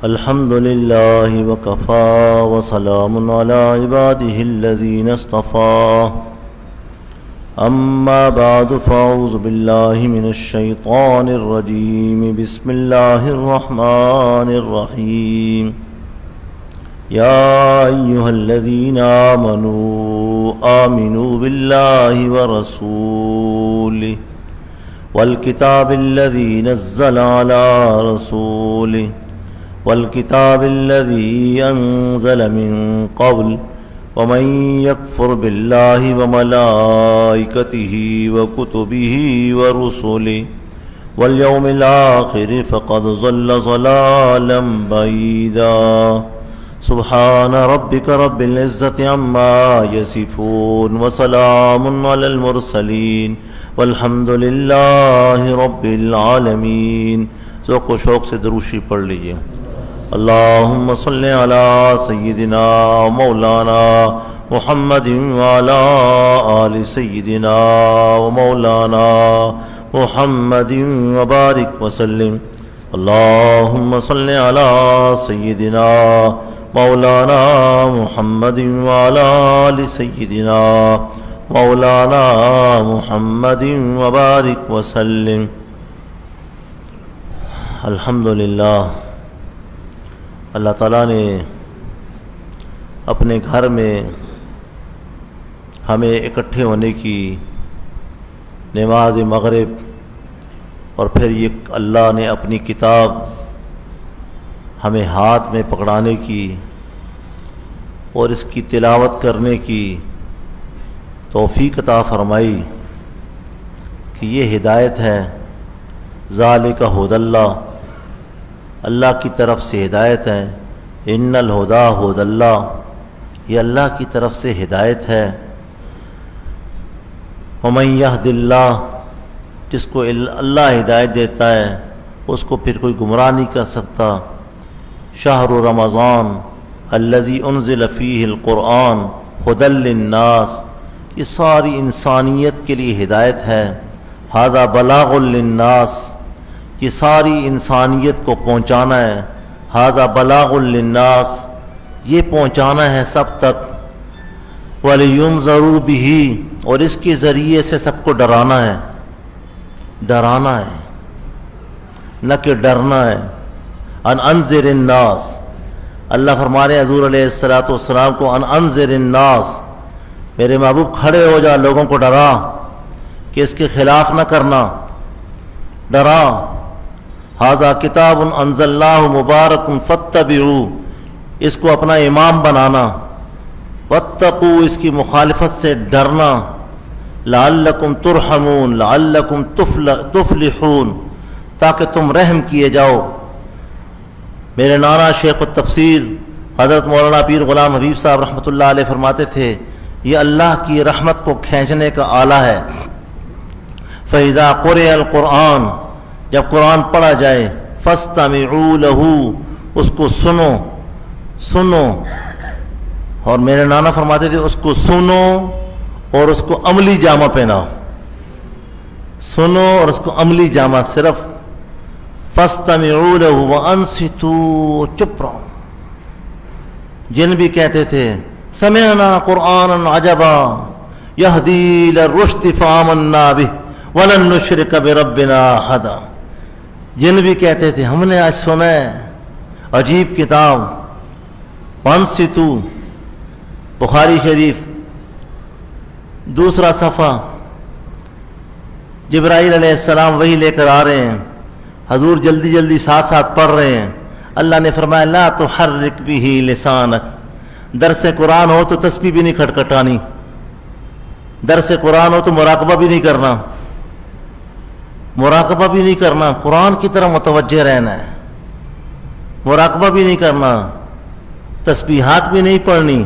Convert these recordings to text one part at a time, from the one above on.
الحمد لله وكفى وسلام على عباده الذين اصطفى أما بعد فأعوذ بالله من الشيطان الرجيم بسم الله الرحمن الرحيم يا أيها الذين آمنوا بالله ورسوله والكتاب الذي نزل على رسوله والكتاب الذي أنزل من قبل ومن يكفر بالله وملائكته وكتبه ورسله واليوم الآخر فقد ضل ضلالا بعيدا سبحان ربك رب العزة عما يصفون وسلام على المرسلين والحمد لله رب العالمين. ذوق و شوق سے دروشی پڑھ لیجئے. اللہم صل علی سیدنا مولانا محمد وعلی آل سیدنا مولانا محمد وبارک وسلم. اللہم صل علی سیدنا مولانا محمد وعلی آل سیدنا مولانا محمد وبارک وسلم. الحمدللہ اللہ تعالیٰ نے اپنے گھر میں ہمیں اکٹھے ہونے کی نماز مغرب اور پھر یہ اللہ نے اپنی کتاب ہمیں ہاتھ میں پکڑانے کی اور اس کی تلاوت کرنے کی توفیق عطا فرمائی کہ یہ ہدایت ہے. ذالک ھدی اللہ، اللہ کی طرف سے ہدایت ہے. ان الہدی ھدی اللہ، یہ اللہ کی طرف سے ہدایت ہے. ومن یہد اللہ، جس کو اللہ ہدایت دیتا ہے اس کو پھر کوئی گمراہ نہیں کر سکتا. شہر رمضان الذی انزل فیہ القرآن ھدی للناس، یہ ساری انسانیت کے لیے ہدایت ہے. ھذا بلاغ للناس، یہ ساری انسانیت کو پہنچانا ہے. ھذا بلاغ للناس، یہ پہنچانا ہے سب تک. وَلِيُنذَرُوا بِهِ، اور اس کے ذریعے سے سب کو ڈرانا ہے. ڈرانا ہے نہ کہ ڈرنا ہے. ان انذر الناس، اللہ فرما رہے ہیں حضور علیہ السلام کو، ان انذر الناس، میرے محبوب کھڑے ہو جا، لوگوں کو ڈرا کہ اس کے خلاف نہ کرنا. ڈرا. ھذا کتاب انزلناہ مبارک فاتبعوا، اس کو اپنا امام بنانا. واتقوا، اس کی مخالفت سے ڈرنا. لعلکم ترحمون، لعلکم تفلحون، تاکہ تم رحم کیے جاؤ. میرے نانا شیخ التفسیر حضرت مولانا پیر غلام حبیب صاحب رحمۃ اللہ علیہ فرماتے تھے یہ اللہ کی رحمت کو کھینچنے کا آلہ ہے. فَإِذَا قُرِئَ الْقُرْآنُ، جب قرآن پڑھا جائے، فَاسْتَمِعُوا لَهُ، اس کو سنو. اور میرے نانا فرماتے تھے اس کو سنو اور اس کو عملی جامہ پہناؤ. سنو اور اس کو عملی جامہ. صرف فَاسْتَمِعُوا لَهُ وَأَنصِتُوا، چپ رہو. جن بھی کہتے تھے سمعنا قرآنا عجبا یہدی للرشد فآمنا بہ ولن نشرک بربنا احدا، جن بھی کہتے تھے ہم نے آج سنا ہے عجیب کتاب. وانصتوا، بخاری شریف دوسرا صفحہ، جبرائیل علیہ السلام وہی لے کر آ رہے ہیں، حضور جلدی جلدی ساتھ ساتھ پڑھ رہے ہیں. اللہ نے فرمایا لا تحرک بہ لسانک، درس قرآن ہو تو تسبیح بھی نہیں کھٹکھٹانی، درس قرآن ہو تو مراقبہ بھی نہیں کرنا، مراقبہ بھی نہیں کرنا، قرآن کی طرح متوجہ رہنا ہے. مراقبہ بھی نہیں کرنا، تسبیحات بھی نہیں پڑھنی.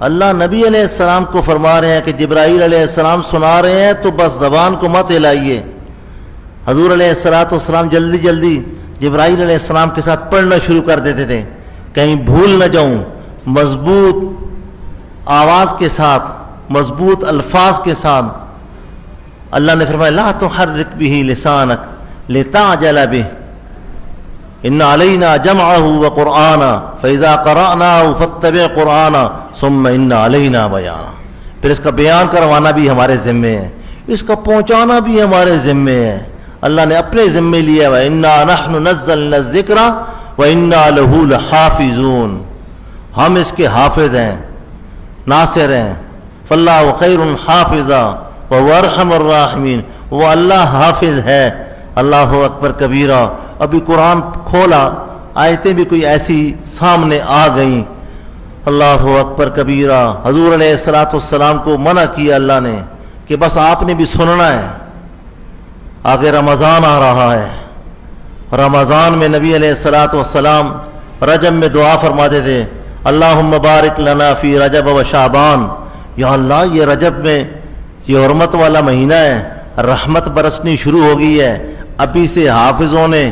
اللہ نبی علیہ السلام کو فرما رہے ہیں کہ جبرائیل علیہ السلام سنا رہے ہیں تو بس زبان کو مت ہلائیے. حضور علیہ السلام جلدی جلدی جبرائیل علیہ السلام کے ساتھ پڑھنا شروع کر دیتے تھے، کہیں بھول نہ جاؤں. مضبوط آواز کے ساتھ، مضبوط الفاظ کے ساتھ. اللہ نے فرمایا لا تحرک بہ لسانک لتعجل بہ، ان علینا جمعہ و قرآنا فاذا قرأناہ فاتبع قرآنا ثم ان علینا بیانا. پھر اس کا بیان کروانا بھی ہمارے ذمے ہے, اس کا پہنچانا بھی ہمارے ذمے ہے. اللہ نے اپنے ذمے لیا ہے, انا نحن نزلنا الذکر وانا لہ لحافظون, ہم اس کے حافظ ہیں, ناصر ہیں. فاللہ خیر حافظا وهو ارحم الراحمین, وہ اللہ حافظ ہے. اللہ اکبر کبیرہ. ابھی قرآن کھولا, آیتیں بھی کوئی ایسی سامنے آ گئیں. اللہ اکبر کبیرہ. حضور علیہ السلام کو منع کیا اللہ نے کہ بس آپ نے بھی سننا ہے. آگے رمضان آ رہا ہے. رمضان میں نبی علیہ السلام رجب میں دعا فرماتے تھے, اللہم بارک لنا فی رجب و شعبان. یا اللہ یہ رجب میں یہ حرمت والا مہینہ ہے, رحمت برسنی شروع ہو گئی ہے. ابھی سے حافظوں نے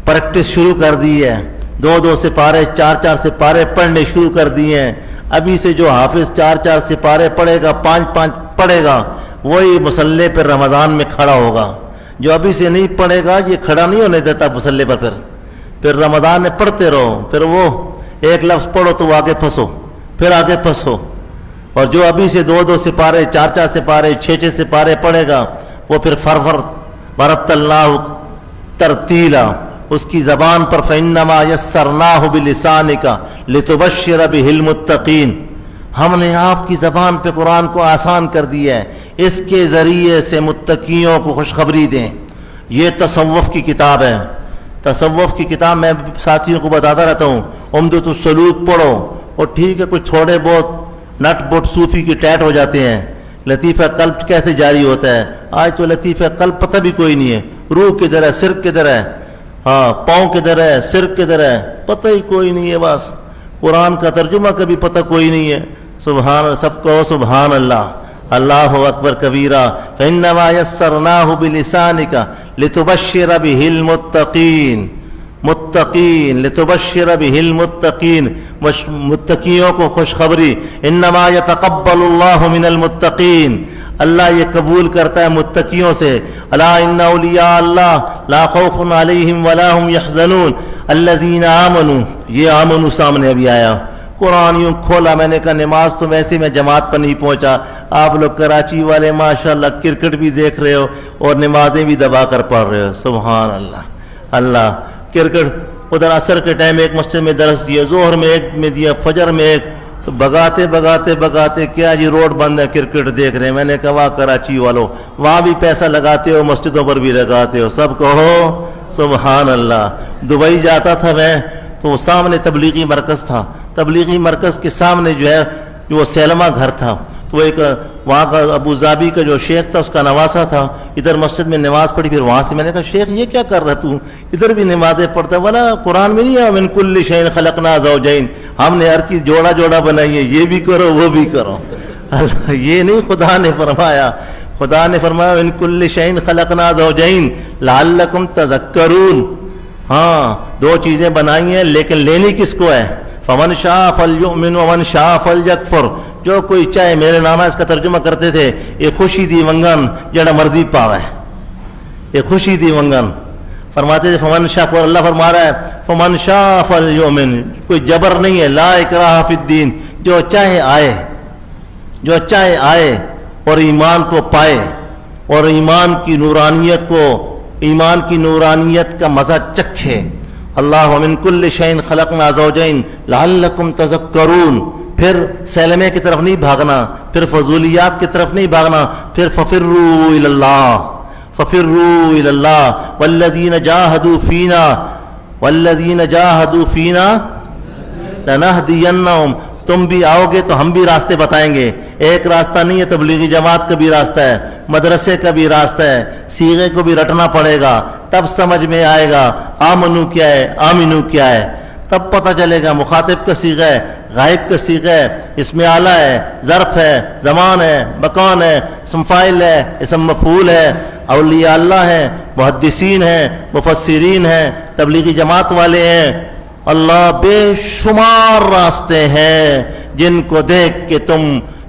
پریکٹس شروع کر دی ہے, 2 سپارے 4 سپارے پڑھنے شروع کر دیے ہیں. ابھی سے جو حافظ 4 سپارے پڑھے گا, 5 پڑھے گا, وہی مصلی پر رمضان میں کھڑا ہوگا. جو ابھی سے نہیں پڑھے گا یہ کھڑا نہیں ہونے دیتا مصلی پر. پھر رمضان میں پڑھتے رہو, پھر وہ ایک لفظ پڑھو تو آگے پھنسو, پھر آگے پھنسو. اور جو ابھی سے 2 سپارے 4 سپارے 6 سپارے پڑھے گا وہ پھر فرفر برتلناہ ترتیلا, اس کی زبان پر فإنما یسرناہ بلسانک لتبشر بہ المتقین, ہم نے آپ کی زبان پہ قرآن کو آسان کر دیا ہے, اس کے ذریعے سے متقیوں کو خوشخبری دیں. یہ تصوف کی کتاب ہے. تصوف کی کتاب میں ساتھیوں کو بتاتا رہتا ہوں, عمدۃ السلوک پڑھو, اور ٹھیک ہے کچھ تھوڑے بہت نٹ بوٹ صوفی کی ٹیٹ ہو جاتے ہیں. لطیفہ قلب کیسے جاری ہوتا ہے, آج تو لطیفہ قلب پتہ بھی کوئی نہیں ہے. روح کدھر ہے, سر کدھر ہے, ہاں پاؤں کدھر ہے, سر کدھر ہے, پتہ ہی کوئی نہیں ہے. بس قرآن کا ترجمہ کا بھی پتہ کوئی نہیں ہے. سبحان, سب کو سبحان اللہ. اللہ اکبر کبیرہ. فإنما یسرناہ بلسانک لتبشر بہ المتقین, متقین لتبشر بہ المتقین, متقیوں کو خوشخبری. انما یتقبل اللہ من المتقین, اللہ یہ قبول کرتا ہے متقیوں سے. الا ان اولیاء اللہ لا خوف علیہم ولا هم یحزنون الذین آمنوا. یہ آمنوا سامنے ابھی آیا. قرآن یوں کھولا, میں نے کہا نماز تو ویسے میں جماعت پر نہیں پہنچا. آپ لوگ کراچی والے ماشاءاللہ کرکٹ بھی دیکھ رہے ہو اور نمازیں بھی دبا کر پڑھ رہے ہو. سبحان اللہ. اللہ کرکٹ ادھر عصر کے ٹائم ایک مسجد میں درس دیا, ظہر میں ایک میں دیا, فجر میں ایک, تو بگاتے کیا جی روڈ بند ہے, کرکٹ دیکھ رہے ہیں. میں نے کہا واہ کراچی والوں, وہاں بھی پیسہ لگاتے ہو, مسجدوں پر بھی لگاتے ہو, سب کہو سبحان اللہ. دبئی جاتا تھا میں تو سامنے تبلیغی مرکز تھا. تبلیغی مرکز کے سامنے جو ہے وہ سینما گھر تھا. تو ایک وہاں کا ابو ظبی کا جو شیخ تھا اس کا نواسا تھا. ادھر مسجد میں نماز پڑھی, پھر وہاں سے میں نے کہا شیخ یہ کیا کر رہا تو, ادھر بھی نمازیں پڑھتا ہے. بولا قرآن میں نہیں ہے من کل شیء خلقنا زوجین, ہم نے ہر چیز جوڑا بنائی ہے, یہ بھی کرو وہ بھی کرو. یہ نہیں خدا نے فرمایا. خدا نے فرمایا من کل شیء خلقنا زوجین لعلکم تذکرون. ہاں 2 چیزیں بنائی ہیں لیکن لینی کس کو ہے. فمن شاء فلیؤمن ومن شاء فلیکفر. جو کوئی چاہے, میرے نانا اس کا ترجمہ کرتے تھے, یہ خوشی دی ونگن جڑا مرضی پاوے, یہ خوشی دی ونگن فرماتے تھے. فمن شاء, اللہ فرما رہا ہے فمن شاء فلیؤمن, کوئی جبر نہیں ہے. لا اکراہ فی الدین, جو چاہے آئے اور ایمان کو پائے اور ایمان کی نورانیت کا مزہ چکھے. اللہ من کل شیء خلقنا زوجین لعلکم تذکرون. پھر سلمے کی طرف نہیں بھاگنا, پھر فضولیات کی طرف نہیں بھاگنا, پھر ففروا الی اللہ والذین جاہدوا فینا لنہدینہم. تم بھی آؤ گے تو ہم بھی راستے بتائیں گے. ایک راستہ نہیں ہے, تبلیغی جماعت کا بھی راستہ ہے, مدرسے کا بھی راستہ ہے. صیغے کو بھی رٹنا پڑے گا, تب سمجھ میں آئے گا آمنو کیا ہے, آمنو کیا ہے. تب پتہ چلے گا مخاطب کا صیغہ ہے, غائب کا صیغہ ہے, اسم اعلیٰ ہے, ظرف ہے, زمان ہے, مکان ہے, اسم فاعل ہے, اسم مفعول ہے. اولیاء اللہ ہیں, محدثین ہیں, مفسرین ہیں, تبلیغی جماعت والے ہیں. اللہ بے شمار راستے ہیں جن کو دیکھ کے تم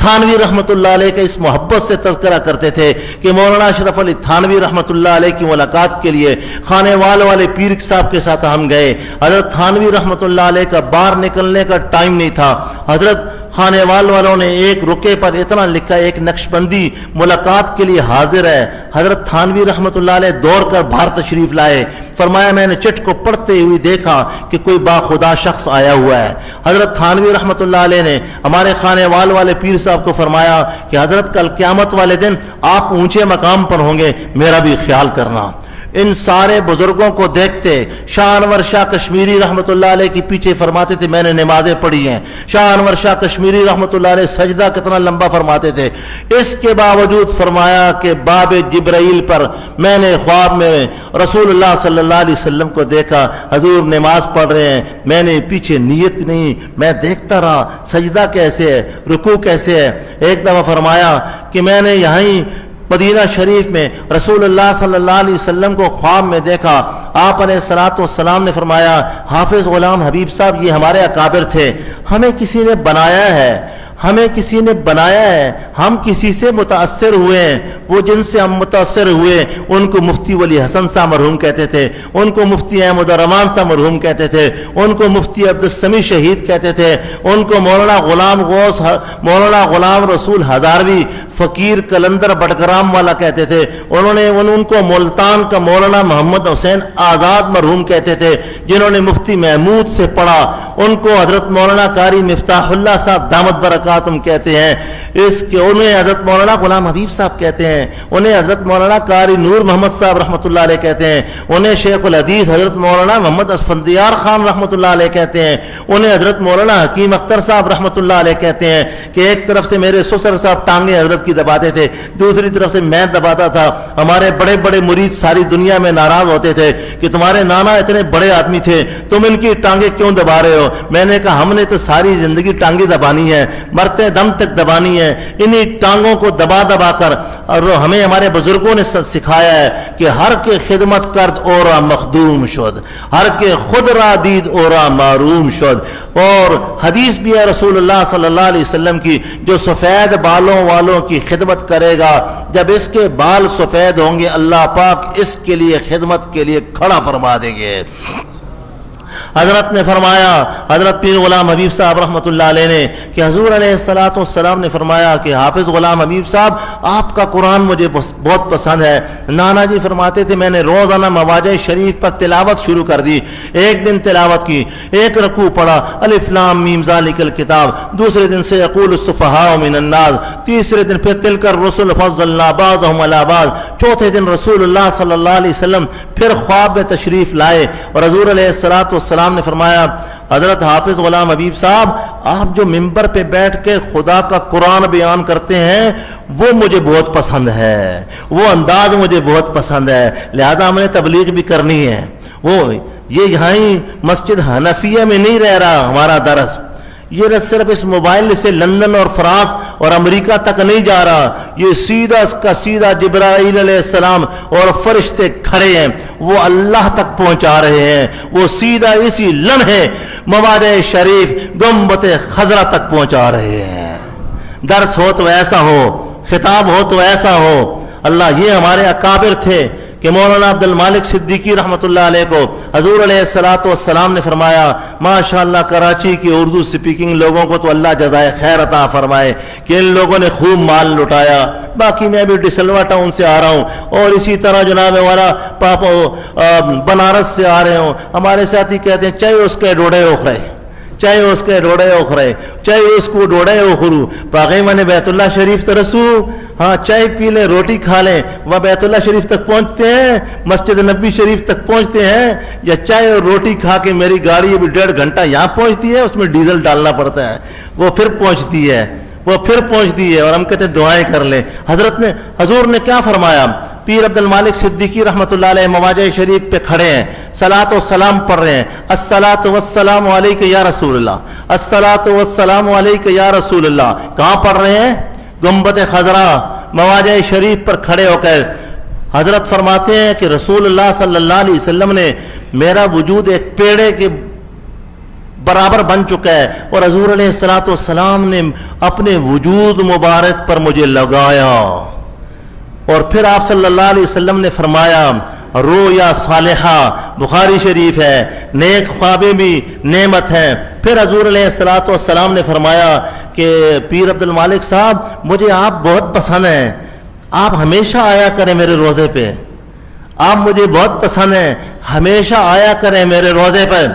تھانوی رحمۃ اللہ علیہ کا اس محبت سے تذکرہ کرتے تھے کہ مولانا اشرف علی تھانوی رحمۃ اللہ علیہ کی ملاقات کے لیے خانے والے پیر صاحب کے ساتھ ہم گئے. حضرت تھانوی رحمۃ اللہ علیہ کا باہر نکلنے کا ٹائم نہیں تھا. حضرت خانے والوں نے ایک رکے پر اتنا لکھا ایک نقش بندی ملاقات کے لیے حاضر ہے. حضرت تھانوی رحمۃ اللہ علیہ دوڑ کر باہر تشریف لائے. فرمایا میں نے چٹ کو پڑھتے ہوئے دیکھا کہ کوئی باخدا شخص آیا ہوا ہے. حضرت تھانوی رحمۃ اللہ علیہ نے ہمارے خانے والے پیر صاحب کو فرمایا کہ حضرت کل قیامت والے دن آپ اونچے مقام پر ہوں گے، میرا بھی خیال کرنا. ان سارے بزرگوں کو دیکھتے شاہ انور شاہ کشمیری رحمۃ اللہ علیہ کے پیچھے فرماتے تھے میں نے نمازیں پڑھی ہیں. شاہ انور شاہ کشمیری رحمۃ اللہ علیہ سجدہ کتنا لمبا فرماتے تھے. اس کے باوجود فرمایا کہ باب جبرائیل پر میں نے خواب میں رسول اللہ صلی اللہ علیہ وسلم کو دیکھا، حضور نماز پڑھ رہے ہیں، میں نے پیچھے نیت نہیں، میں دیکھتا رہا سجدہ کیسے ہے، رکوع کیسے ہے. ایک دفعہ فرمایا کہ میں نے یہیں مدینہ شریف میں رسول اللہ صلی اللہ علیہ وسلم کو خواب میں دیکھا. آپ علیہ الصلوۃ والسلام نے فرمایا حافظ غلام حبیب صاحب یہ ہمارے اکابر تھے، ہمیں کسی نے بنایا ہے، ہمیں کسی نے بنایا ہے، ہم کسی سے متاثر ہوئے ہیں. وہ جن سے ہم متاثر ہوئے ان کو مفتی ولی حسن صاحب مرحوم کہتے تھے، ان کو مفتی احمد الرحمان صاحب مرحوم کہتے تھے، ان کو مفتی عبدالسمیع شہید کہتے تھے، ان کو مولانا غلام غوث، مولانا غلام رسول ہزاروی فقیر قلندر بٹگرام والا کہتے تھے. ان کو ملتان کا مولانا محمد حسین آزاد مرحوم کہتے تھے جنہوں نے مفتی محمود سے پڑھا. ان کو حضرت مولانا قاری مفتاح اللہ صاحب دامت برکاتہم کہتے ہیں. انہیں حضرت مولانا غلام حبیب صاحب کہتے ہیں، انہیں حضرت مولانا قاری نور محمد صاحب رحمۃ اللہ علیہ کہتے ہیں، انہیں شیخ الحدیث حضرت مولانا محمد اسفندیار خان رحمۃ اللہ علیہ کہتے ہیں، انہیں حضرت مولانا حکیم اختر صاحب رحمۃ اللہ علیہ کہتے ہیں کہ ایک طرف سے میرے سسر صاحب ٹانگیں حضرت کی دباتے تھے، دوسری طرف سے میں دباتا تھا. ہمارے بڑے بڑے مرید ساری دنیا میں ناراض ہوتے تھے کہ تمہارے نانا اتنے بڑے آدمی تھے، تم ان کی ٹانگیں کیوں دبا رہے ہو. میں نے کہا ہم نے تو ساری زندگی ٹانگیں دبانی ہے، مرتے دم تک دبانی ہے. انہی ٹانگوں کو دبا دبا کر اور ہمیں ہمارے بزرگوں نے سکھایا ہے کہ ہر کے خدمت کرد اورا مخدوم شد، ہر کے خود را دید اورا معروم شد. اور حدیث بھی ہے رسول اللہ صلی اللہ علیہ وسلم کی، جو سفید بالوں والوں کی خدمت کرے گا جب اس کے بال سفید ہوں گے اللہ پاک اس کے لیے خدمت کے لیے کھڑا فرما دیں گے. حضرت نے فرمایا، حضرت پیر غلام حبیب صاحب رحمۃ اللہ علیہ نے کہ حضور علیہ الصلوۃ والسلام نے فرمایا کہ حافظ غلام حبیب صاحب آپ کا قرآن مجھے بہت پسند ہے. نانا جی فرماتے تھے میں نے روزانہ مواجع شریف پر تلاوت شروع کر دی. ایک دن تلاوت کی، ایک رکوع پڑھا الف لام میم ذالک الکتاب، دوسرے دن سے یقول السفہاء من الناس، تیسرے دن پھر تلک الرسل فضلنا بعضهم علی بعض، چوتھے دن رسول اللہ صلی اللہ علیہ وسلم پھر خواب میں تشریف لائے اور حضور علیہ الصلوۃ والسلام نے فرمایا حضرت حافظ غلام حبیب صاحب آپ جو ممبر پہ بیٹھ کے خدا کا قرآن بیان کرتے ہیں وہ مجھے بہت پسند ہے، وہ انداز مجھے بہت پسند ہے، لہذا ہم نے تبلیغ بھی کرنی ہے. وہ یہ یہاں مسجد حنفیہ میں نہیں رہ رہا ہمارا درس، یہ صرف اس موبائل سے لندن اور فرانس اور امریکہ تک نہیں جا رہا، یہ سیدھا کا سیدھا جبرائیل علیہ السلام اور فرشتے کھڑے ہیں وہ اللہ تک پہنچا رہے ہیں. وہ سیدھا اسی لمحے مواضع شریف گنبد خضرا تک پہنچا رہے ہیں. درس ہو تو ایسا ہو، خطاب ہو تو ایسا ہو. اللہ یہ ہمارے اکابر تھے کہ مولانا عبد المالک صدیقی رحمۃ اللہ علیہ کو حضور علیہ الصلوۃ والسلام نے فرمایا ماشاءاللہ کراچی کی اردو سپیکنگ لوگوں کو تو اللہ جزائے خیر عطا فرمائے کہ ان لوگوں نے خوب مال لٹایا. باقی میں بھی ڈسلوا ٹاؤن سے آ رہا ہوں اور اسی طرح جناب ہمارا پاپا بنارس سے آ رہے ہوں. ہمارے ساتھی کہتے ہیں چاہے اس کے ڈوڑے اخرے، چاہے اس کے ڈوڑے اخرے، چاہے اس کو ڈوڑے اخرو پاغی من بیت اللہ شریف ترسو. ہاں چائے پی لیں، روٹی کھا لیں، وہ بیت اللہ شریف تک پہنچتے ہیں، مسجد نبی شریف تک پہنچتے ہیں، یا چائے اور روٹی کھا کے میری گاڑی ابھی 1.5 گھنٹہ یہاں پہنچتی ہے، اس میں ڈیزل ڈالنا پڑتا ہے، وہ پھر پہنچتی ہے، وہ پھر پہنچتی ہے. اور ہم کہتے ہیں دعائیں کر لیں. حضور نے کیا فرمایا؟ پیر عبد المالک صدیقی رحمۃ اللہ علیہ مواضع شریف پہ کھڑے ہیں، صلاۃ و سلام پڑھ رہے ہیں، الصلاۃ والسلام علیک یا رسول اللہ، الصلاۃ والسلام علیک یا رسول اللہ. کہاں پڑھ رہے ہیں؟ گنبد خضرا مواضع شریف پر کھڑے ہو کر. حضرت فرماتے ہیں کہ رسول اللہ صلی اللہ علیہ وسلم نے میرا وجود ایک پیڑے کے برابر بن چکا ہے. اور حضور علیہ الصلوۃ والسلام نے اپنے وجود مبارک پر مجھے لگایا. اور پھر آپ صلی اللہ علیہ وسلم نے فرمایا رویا صالحہ، بخاری شریف ہے، نیک خوابیں بھی نعمت ہیں. پھر حضور علیہ الصلوۃ والسلام نے فرمایا کہ پیر عبد المالک صاحب مجھے آپ بہت پسند ہیں، آپ ہمیشہ آیا کریں میرے روزے پہ، آپ مجھے بہت پسند ہیں، ہمیشہ آیا کریں میرے روزے پر.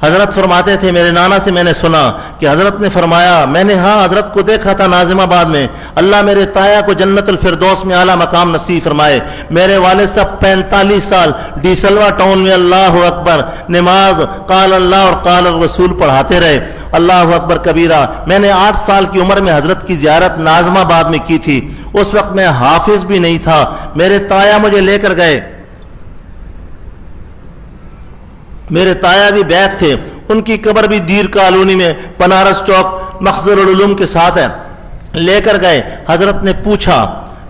حضرت فرماتے تھے، میرے نانا سے میں نے سنا کہ حضرت نے فرمایا، میں نے ہاں حضرت کو دیکھا تھا ناظم آباد میں، اللہ میرے تایا کو جنت الفردوس میں اعلیٰ مقام نصیب فرمائے. میرے والد صاحب 45 سال ڈی سلوا ٹاؤن میں اللہ اکبر نماز قال اللہ اور قال الرسول پڑھاتے رہے. اللہ اکبر کبیرہ. میں نے 8 سال کی عمر میں حضرت کی زیارت ناظم آباد میں کی تھی. اس وقت میں حافظ بھی نہیں تھا، میرے تایا مجھے لے کر گئے. میرے تایا بھی بیت تھے، ان کی قبر بھی دیر کالونی میں بنارس چوک مخزر العلوم کے ساتھ ہے. لے کر گئے. حضرت نے پوچھا،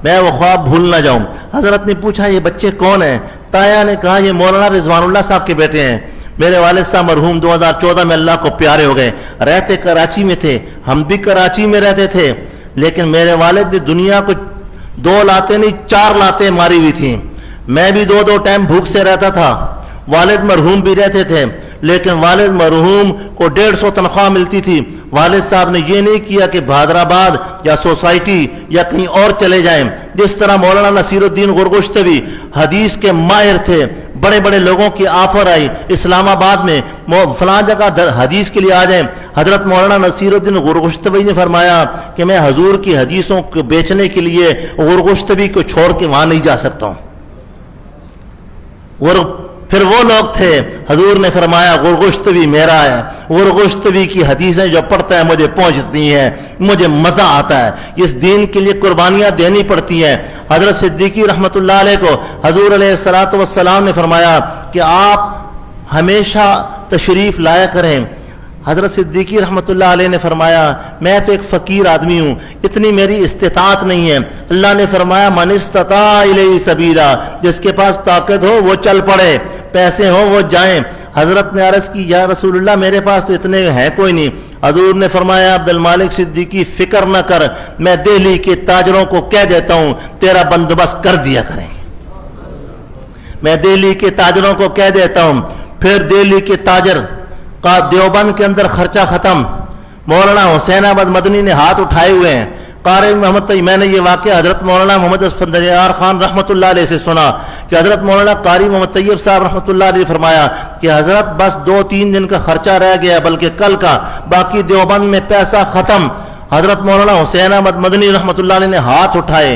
میں وہ خواب بھول نہ جاؤں، حضرت نے پوچھا یہ بچے کون ہیں؟ تایا نے کہا یہ مولانا رضوان اللہ صاحب کے بیٹے ہیں. میرے والد صاحب مرحوم 2014 میں اللہ کو پیارے ہو گئے. رہتے کراچی میں تھے، ہم بھی کراچی میں رہتے تھے، لیکن میرے والد نے دنیا کو 2 لاتیں نہیں 4 لاتیں ماری ہوئی تھیں. میں بھی 2 ٹائم بھوک سے رہتا تھا. والد مرحوم بھی رہتے تھے، لیکن والد مرحوم کو 150 تنخواہ ملتی تھی. والد صاحب نے یہ نہیں کیا کہ بہادرآباد یا سوسائٹی یا کہیں اور چلے جائیں. جس طرح مولانا نصیر الدین غرگشتوی حدیث کے ماہر تھے، بڑے بڑے لوگوں کی آفر آئی اسلام آباد میں فلاں جگہ حدیث کے لیے آ جائیں. حضرت مولانا نصیر الدین غرگشتوی نے فرمایا کہ میں حضور کی حدیثوں کو بیچنے کے لیے غرگشتوی کو چھوڑ کے وہاں نہیں جا سکتا ہوں. پھر وہ لوگ تھے، حضور نے فرمایا غرگشتوی میرا ہے، غرگشتوی کی حدیثیں جو پڑھتا ہے مجھے پہنچتی ہیں، مجھے مزہ آتا ہے. اس دین کے لیے قربانیاں دینی پڑتی ہیں. حضرت صدیقی رحمۃ اللہ علیہ کو حضور علیہ الصلوۃ والسلام نے فرمایا کہ آپ ہمیشہ تشریف لایا کریں. حضرت صدیقی رحمۃ اللہ علیہ نے فرمایا میں تو ایک فقیر آدمی ہوں، اتنی میری استطاعت نہیں ہے. اللہ نے فرمایا من استطاع الیہ سبیلا، جس کے پاس طاقت ہو وہ چل پڑے، پیسے ہوں وہ جائیں. حضرت نے عرض کی یا رسول اللہ میرے پاس تو اتنے ہیں کوئی نہیں. حضور نے فرمایا عبد المالک صدیقی فکر نہ کر، میں دہلی کے تاجروں کو کہہ دیتا ہوں تیرا بندوبست کر دیا کریں. میں دہلی کے تاجروں کو کہہ دیتا ہوں. پھر دہلی کے تاجر کا دیوبند کے اندر خرچہ ختم. مولانا حسین احمد مدنی نے ہاتھ اٹھائے ہوئے ہیں. قاری محمد طیب، میں نے یہ واقعہ حضرت مولانا محمد اسفندیار خان رحمۃ اللہ علیہ سے سنا کہ حضرت مولانا قاری محمد طیب صاحب رحمۃ اللہ علیہ نے فرمایا کہ حضرت بس 2-3 دن کا خرچہ رہ گیا بلکہ کل کا، باقی دیوبند میں پیسہ ختم. حضرت مولانا حسین احمد مدنی رحمۃ اللہ علیہ نے ہاتھ اٹھائے.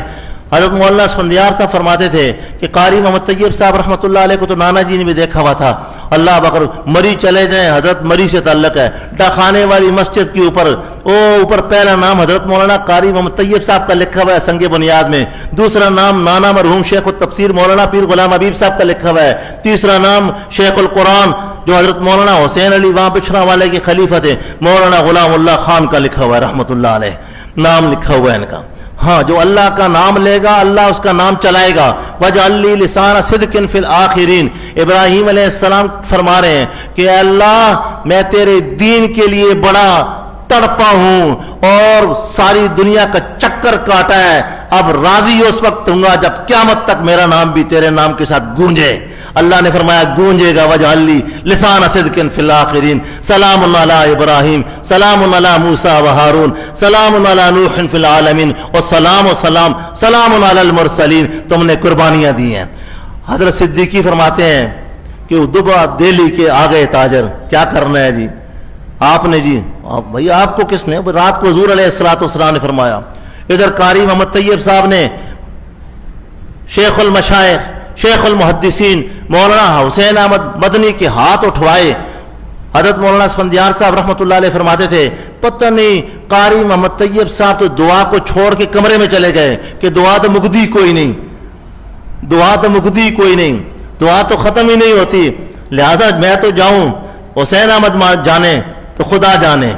حضرت مولانا اسفندیار صاحب فرماتے تھے کہ قاری محمد طیب صاحب رحمۃ اللہ علیہ کو تو نانا جی نے بھی دیکھا ہوا تھا. اللہ بکر مری چلے جائیں، حضرت مری سے تعلق ہے. ڈاخانے والی مسجد کے اوپر پہلا نام حضرت مولانا قاری محمد طیب صاحب کا لکھا ہوا ہے سنگ بنیاد میں. دوسرا نام نانا مرحوم شیخ التفسیر مولانا پیر غلام حبیب صاحب کا لکھا ہوا ہے. تیسرا نام شیخ القرآن جو حضرت مولانا حسین علی وہاں بچھڑا والے کے خلیفہ تھے مولانا غلام اللہ خان کا لکھا ہوا ہے رحمۃ اللہ علیہ، نام لکھا ہوا ہے ان کا. ہاں جو اللہ کا نام لے گا اللہ اس کا نام چلائے گا. وجعل لی لسان صدق فی الآخرین. ابراہیم علیہ السلام فرما رہے ہیں کہ اے اللہ میں تیرے دین کے لیے بڑا تڑپا ہوں اور ساری دنیا کا چکر کاٹا ہے، اب راضی اس وقت ہوں گا جب قیامت تک میرا نام بھی تیرے نام کے ساتھ گونجے. اللہ نے فرمایا گونجے گا. وجعل لی لسان صدق فی الآخرین. سلام علی ابراہیم، سلام علی موسیٰ و ہارون، سلام علی نوح فی العالمین، اور سلام علی المرسلین. تم نے قربانیاں دی ہیں. حضرت صدیقی فرماتے ہیں کہ دبا دہلی کے آ گئے تاجر، کیا کرنا ہے جی آپ نے؟ جی بھئی آپ کو کس نے؟ رات کو حضور علیہ الصلوۃ والسلام نے فرمایا. ادھر قاری محمد طیب صاحب نے شیخ المشائخ شیخ المحدثین مولانا حسین احمد مدنی کے ہاتھ اٹھوائے. حضرت مولانا اسفندیار صاحب رحمۃ اللہ علیہ فرماتے تھے پتہ نہیں قاری محمد طیب صاحب تو دعا کو چھوڑ کے کمرے میں چلے گئے کہ دعا تو مکدی کوئی نہیں، دعا تو مکدی کوئی نہیں، دعا تو ختم ہی نہیں ہوتی، لہذا میں تو جاؤں، حسین احمد جانے تو خدا جانے.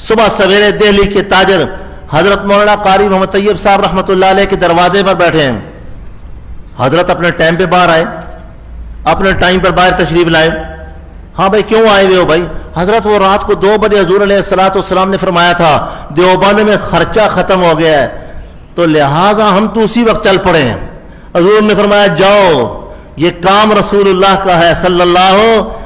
صبح سویرے دہلی کے تاجر حضرت مولانا قاری محمد طیب صاحب رحمۃ اللہ علیہ کے دروازے پر بیٹھے ہیں. حضرت اپنے ٹائم پہ باہر آئے، اپنے ٹائم پر باہر تشریف لائے. ہاں بھائی کیوں آئے ہوئے ہو بھائی؟ حضرت وہ رات کو 2 بجے حضور علیہ الصلوۃ والسلام نے فرمایا تھا دیوبند میں خرچہ ختم ہو گیا ہے، تو لہٰذا ہم تو اسی وقت چل پڑے ہیں۔ حضور نے فرمایا جاؤ، یہ کام رسول اللہ کا ہے صلی اللہ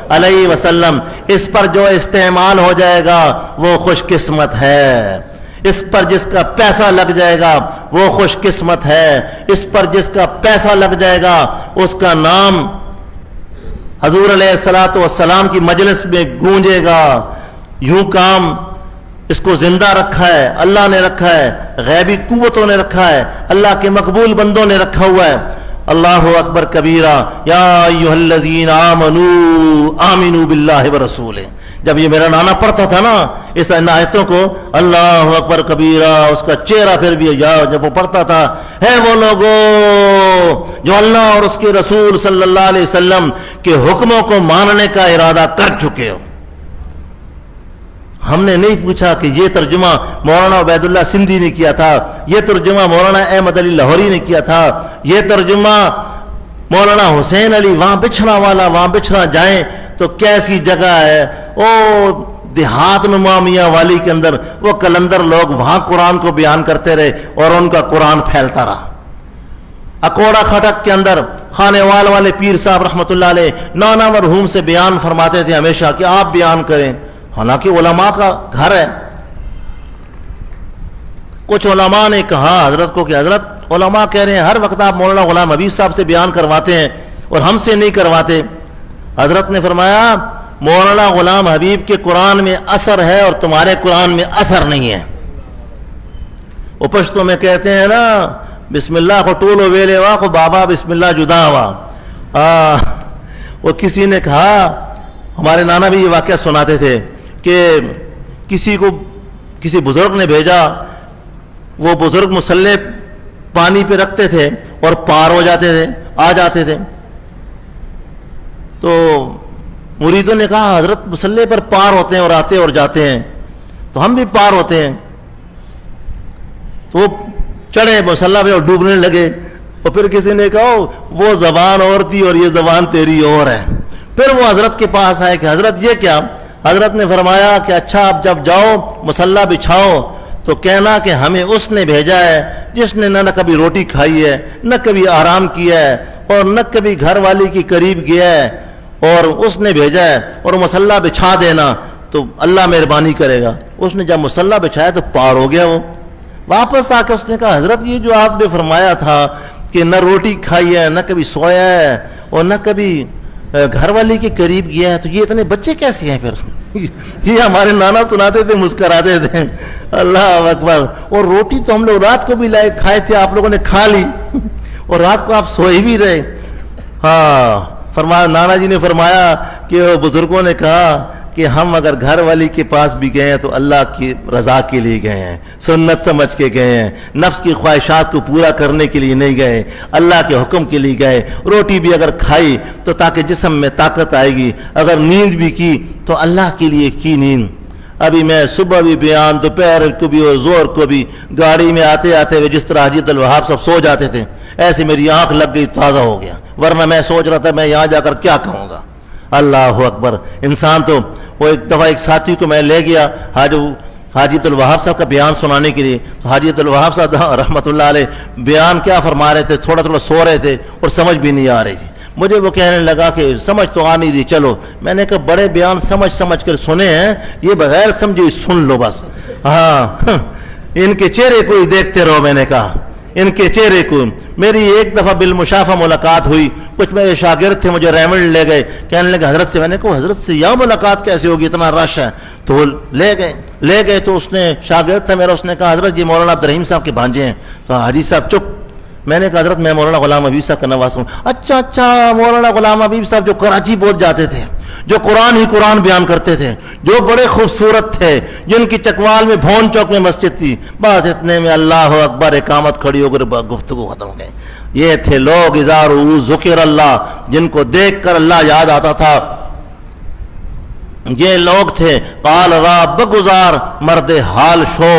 علیہ وسلم، اس پر جو استعمال ہو جائے گا وہ خوش قسمت ہے، اس پر جس کا پیسہ لگ جائے گا وہ خوش قسمت ہے، اس پر جس کا پیسہ لگ جائے گا اس کا نام حضور علیہ الصلوۃ والسلام کی مجلس میں گونجے گا۔ یوں کام اس کو زندہ رکھا ہے، اللہ نے رکھا ہے، غیبی قوتوں نے رکھا ہے، اللہ کے مقبول بندوں نے رکھا ہوا ہے۔ اللہ اکبر کبیرہ، یا ایھا الذین آمنوا آمنوا باللہ ورسولہ، جب یہ میرا نانا پڑھتا تھا نا اس آیتوں کو، اللہ اکبر کبیرہ، اس کا چہرہ پھر بھی جب وہ پڑھتا تھا، ہے وہ لوگوں جو اللہ اور اس کے رسول صلی اللہ علیہ وسلم کے حکموں کو ماننے کا ارادہ کر چکے ہو۔ ہم نے نہیں پوچھا کہ یہ ترجمہ مولانا عبید اللہ سندھی نے کیا تھا، یہ ترجمہ مولانا احمد علی لاہوری نے کیا تھا، یہ ترجمہ مولانا حسین علی وہاں بچھنا والا، وہاں بچھنا جائیں تو کیسی جگہ ہے، او دیہات نما میاں والی کے اندر وہ کلندر لوگ وہاں قرآن کو بیان کرتے رہے اور ان کا قرآن پھیلتا رہا۔ اکوڑا کھٹک کے اندر خانے وال والے پیر صاحب رحمۃ اللہ علیہ نانا مرحوم سے بیان فرماتے تھے ہمیشہ کہ آپ بیان کریں، حالانکہ علماء کا گھر ہے۔ کچھ علماء نے کہا حضرت کو کہ حضرت علماء کہہ رہے ہیں ہر وقت آپ مولانا غلام حبیب صاحب سے بیان کرواتے ہیں اور ہم سے نہیں کرواتے۔ حضرت نے فرمایا مولانا غلام حبیب کے قرآن میں اثر ہے اور تمہارے قرآن میں اثر نہیں ہے۔ وہ پشتوں میں کہتے ہیں نا بسم اللہ کو ٹولو ویلے وا کو بابا بسم اللہ جدا ہوا۔ وہ کسی نے کہا، ہمارے نانا بھی یہ واقعہ سناتے تھے کہ کسی بزرگ نے بھیجا، وہ بزرگ مصلے پانی پہ رکھتے تھے اور پار ہو جاتے تھے، آ جاتے تھے، تو مریدوں نے کہا حضرت مصلے پر پار ہوتے ہیں اور آتے اور جاتے ہیں تو ہم بھی پار ہوتے ہیں، تو وہ چڑھے مصلی پہ اور ڈوبنے لگے، اور پھر کسی نے کہا وہ زبان اور تھی اور یہ زبان تیری اور ہے۔ پھر وہ حضرت کے پاس آئے کہ حضرت یہ کیا؟ حضرت نے فرمایا کہ اچھا آپ جب جاؤ مصلی بچھاؤ تو کہنا کہ ہمیں اس نے بھیجا ہے جس نے نہ کبھی روٹی کھائی ہے، نہ کبھی آرام کیا ہے، اور نہ کبھی گھر والی کے قریب گیا ہے، اور اس نے بھیجا ہے، اور مصلی بچھا دینا تو اللہ مہربانی کرے گا۔ اس نے جب مصلی بچھایا تو پار ہو گیا، وہ واپس آ کے اس نے کہا حضرت یہ جو آپ نے فرمایا تھا کہ نہ روٹی کھائی ہے، نہ کبھی سویا ہے، اور نہ کبھی گھر والی کے قریب گیا ہے، تو یہ اتنے بچے کیسے ہیں پھر؟ یہ ہمارے نانا سناتے تھے، مسکراتے تھے۔ اللہ اکبر۔ اور روٹی تو ہم لوگ رات کو بھی لائے کھائے تھے، آپ لوگوں نے کھا لی اور رات کو آپ سوئے بھی رہے۔ ہاں فرمایا، نانا جی نے فرمایا کہ وہ بزرگوں نے کہا کہ ہم اگر گھر والی کے پاس بھی گئے ہیں تو اللہ کی رضا کے لیے گئے ہیں، سنت سمجھ کے گئے ہیں، نفس کی خواہشات کو پورا کرنے کے لیے نہیں گئے، اللہ کے حکم کے لیے گئے۔ روٹی بھی اگر کھائی تو تاکہ جسم میں طاقت آئے گی، اگر نیند بھی کی تو اللہ کے لیے کی نیند۔ ابھی میں صبح بھی بیان، دوپہر کو بھی اور زور کو بھی، گاڑی میں آتے آتے ہوئے جس طرح حاجی عبدالوہاب سب سو جاتے تھے ایسے میری آنکھ لگ گئی، تازہ ہو گیا، ورنہ میں سوچ رہا تھا میں یہاں جا کر کیا کہوں گا۔ اللہ اکبر۔ انسان تو وہ ایک دفعہ ایک ساتھی کو میں لے گیا حاجی عبدالوہاب صاحب کا بیان سنانے کے لیے، تو حاجی عبدالوہاب صاحب رحمۃ اللہ علیہ بیان کیا فرما رہے تھے، تھوڑا تھوڑا سو رہے تھے اور سمجھ بھی نہیں آ رہی تھی۔ مجھے وہ کہنے لگا کہ سمجھ تو آ نہیں رہی، چلو۔ میں نے کہا بڑے بیان سمجھ کر سنے ہیں، یہ بغیر سمجھے سن لو بس۔ ہاں ان کے چہرے کو ہی دیکھتے رہو، میں نے کہا ان کے چہرے کو۔ میری ایک دفعہ بالمشافہ ملاقات ہوئی، کچھ میرے شاگرد تھے مجھے ریمنڈ لے گئے، کہنے لگے حضرت سے۔ میں نے کہا حضرت سے یہاں ملاقات کیسے ہوگی، اتنا رش ہے؟ تو لے گئے تو اس نے شاگرد تھا میرا، اس نے کہا حضرت یہ مولانا عبدالرحیم صاحب کے بھانجے ہیں۔ تو حاجی صاحب چپ۔ میں نے کہا حضرت میں مولانا غلام حبیب صاحب کا نواز ہوں۔ اچھا مولانا غلام حبیب صاحب جو کراچی پہنچ جاتے تھے، جو قرآن ہی قرآن بیان کرتے تھے، جو بڑے خوبصورت تھے، جن کی چکوال میں بھون چوک میں مسجد تھی، بس اتنے میں اللہ اکبر اقامت کھڑی ہو کر گفتگو ختم ہو گئی۔ یہ تھے لوگ اذا رؤوا ذکر اللہ، جن کو دیکھ کر اللہ یاد آتا تھا۔ یہ لوگ تھے قال را بگزار مرد حال شو.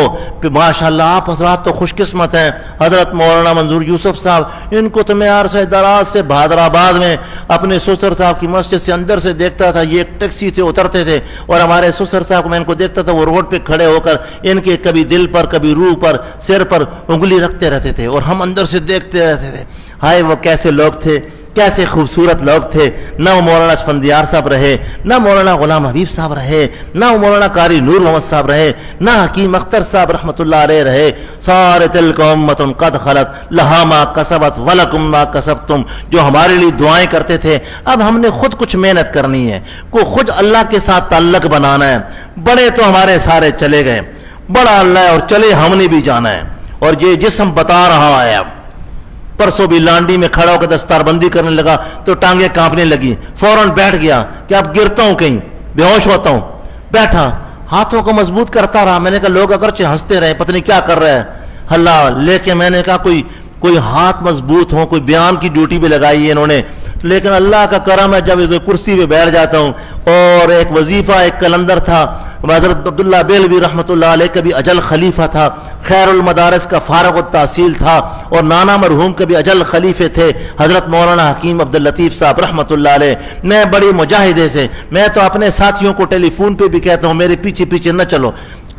ماشاءاللہ آپ حضرات تو خوش قسمت ہیں. حضرت مولانا منظور یوسف صاحب، ان کو تو میں عرصہ دراز سے بہادر آباد میں اپنے سسر صاحب کی مسجد سے اندر سے دیکھتا تھا. یہ ایک ٹیکسی سے اترتے تھے اور ہمارے سسر صاحب کو میں ان کو دیکھتا تھا، وہ روڈ پہ کھڑے ہو کر ان کے کبھی دل پر کبھی روح پر سر پر انگلی رکھتے رہتے تھے اور ہم اندر سے دیکھتے رہتے تھے. ہائے وہ کیسے لوگ تھے، کیسے خوبصورت لوگ تھے. نہ وہ مولانا اسفندیار صاحب رہے، نہ مولانا غلام حبیب صاحب رہے، نہ وہ مولانا قاری نور محمد صاحب رہے، نہ حکیم اختر صاحب رحمۃ اللہ علیہ رہے. سارے تلک امت قد خلت لہا ما کسبت ولکم ما کسبتم، جو ہمارے لیے دعائیں کرتے تھے. اب ہم نے خود کچھ محنت کرنی ہے، کو خود اللہ کے ساتھ تعلق بنانا ہے. بڑے تو ہمارے سارے چلے گئے، بڑا اللہ ہے اور چلے ہم نے بھی جانا ہے. اور یہ جسم بتا رہا ہے. اب پرسوں بھی لانڈی میں کھڑا ہو کر دستار بندی کرنے لگا تو ٹانگیں کانپنے لگی، فوراً بیٹھ گیا کہ اب گرتا ہوں کہیں بے ہوش ہوتا ہوں. بیٹھا، ہاتھوں کو مضبوط کرتا رہا. میں نے کہا لوگ اگرچہ ہنستے رہے، پتہ نہیں کیا کر رہا ہے اللہ، لیکن میں نے کہا کوئی ہاتھ مضبوط ہو، کوئی بیان کی ڈیوٹی بھی لگائی ہے انہوں نے. لیکن اللہ کا کرم ہے جب کرسی پہ بیٹھ جاتا ہوں. اور ایک وظیفہ، ایک کلندر تھا، حضرت عبداللہ بیلوی رحمۃ اللہ علیہ کا بھی اجل خلیفہ تھا، خیر المدارس کا فارغ التحصیل تھا، اور نانا مرحوم کے بھی اجل خلیفے تھے حضرت مولانا حکیم عبداللطیف صاحب رحمۃ اللہ علیہ. میں بڑی مجاہدے سے، میں تو اپنے ساتھیوں کو ٹیلی فون پہ بھی کہتا ہوں میرے پیچھے پیچھے نہ چلو،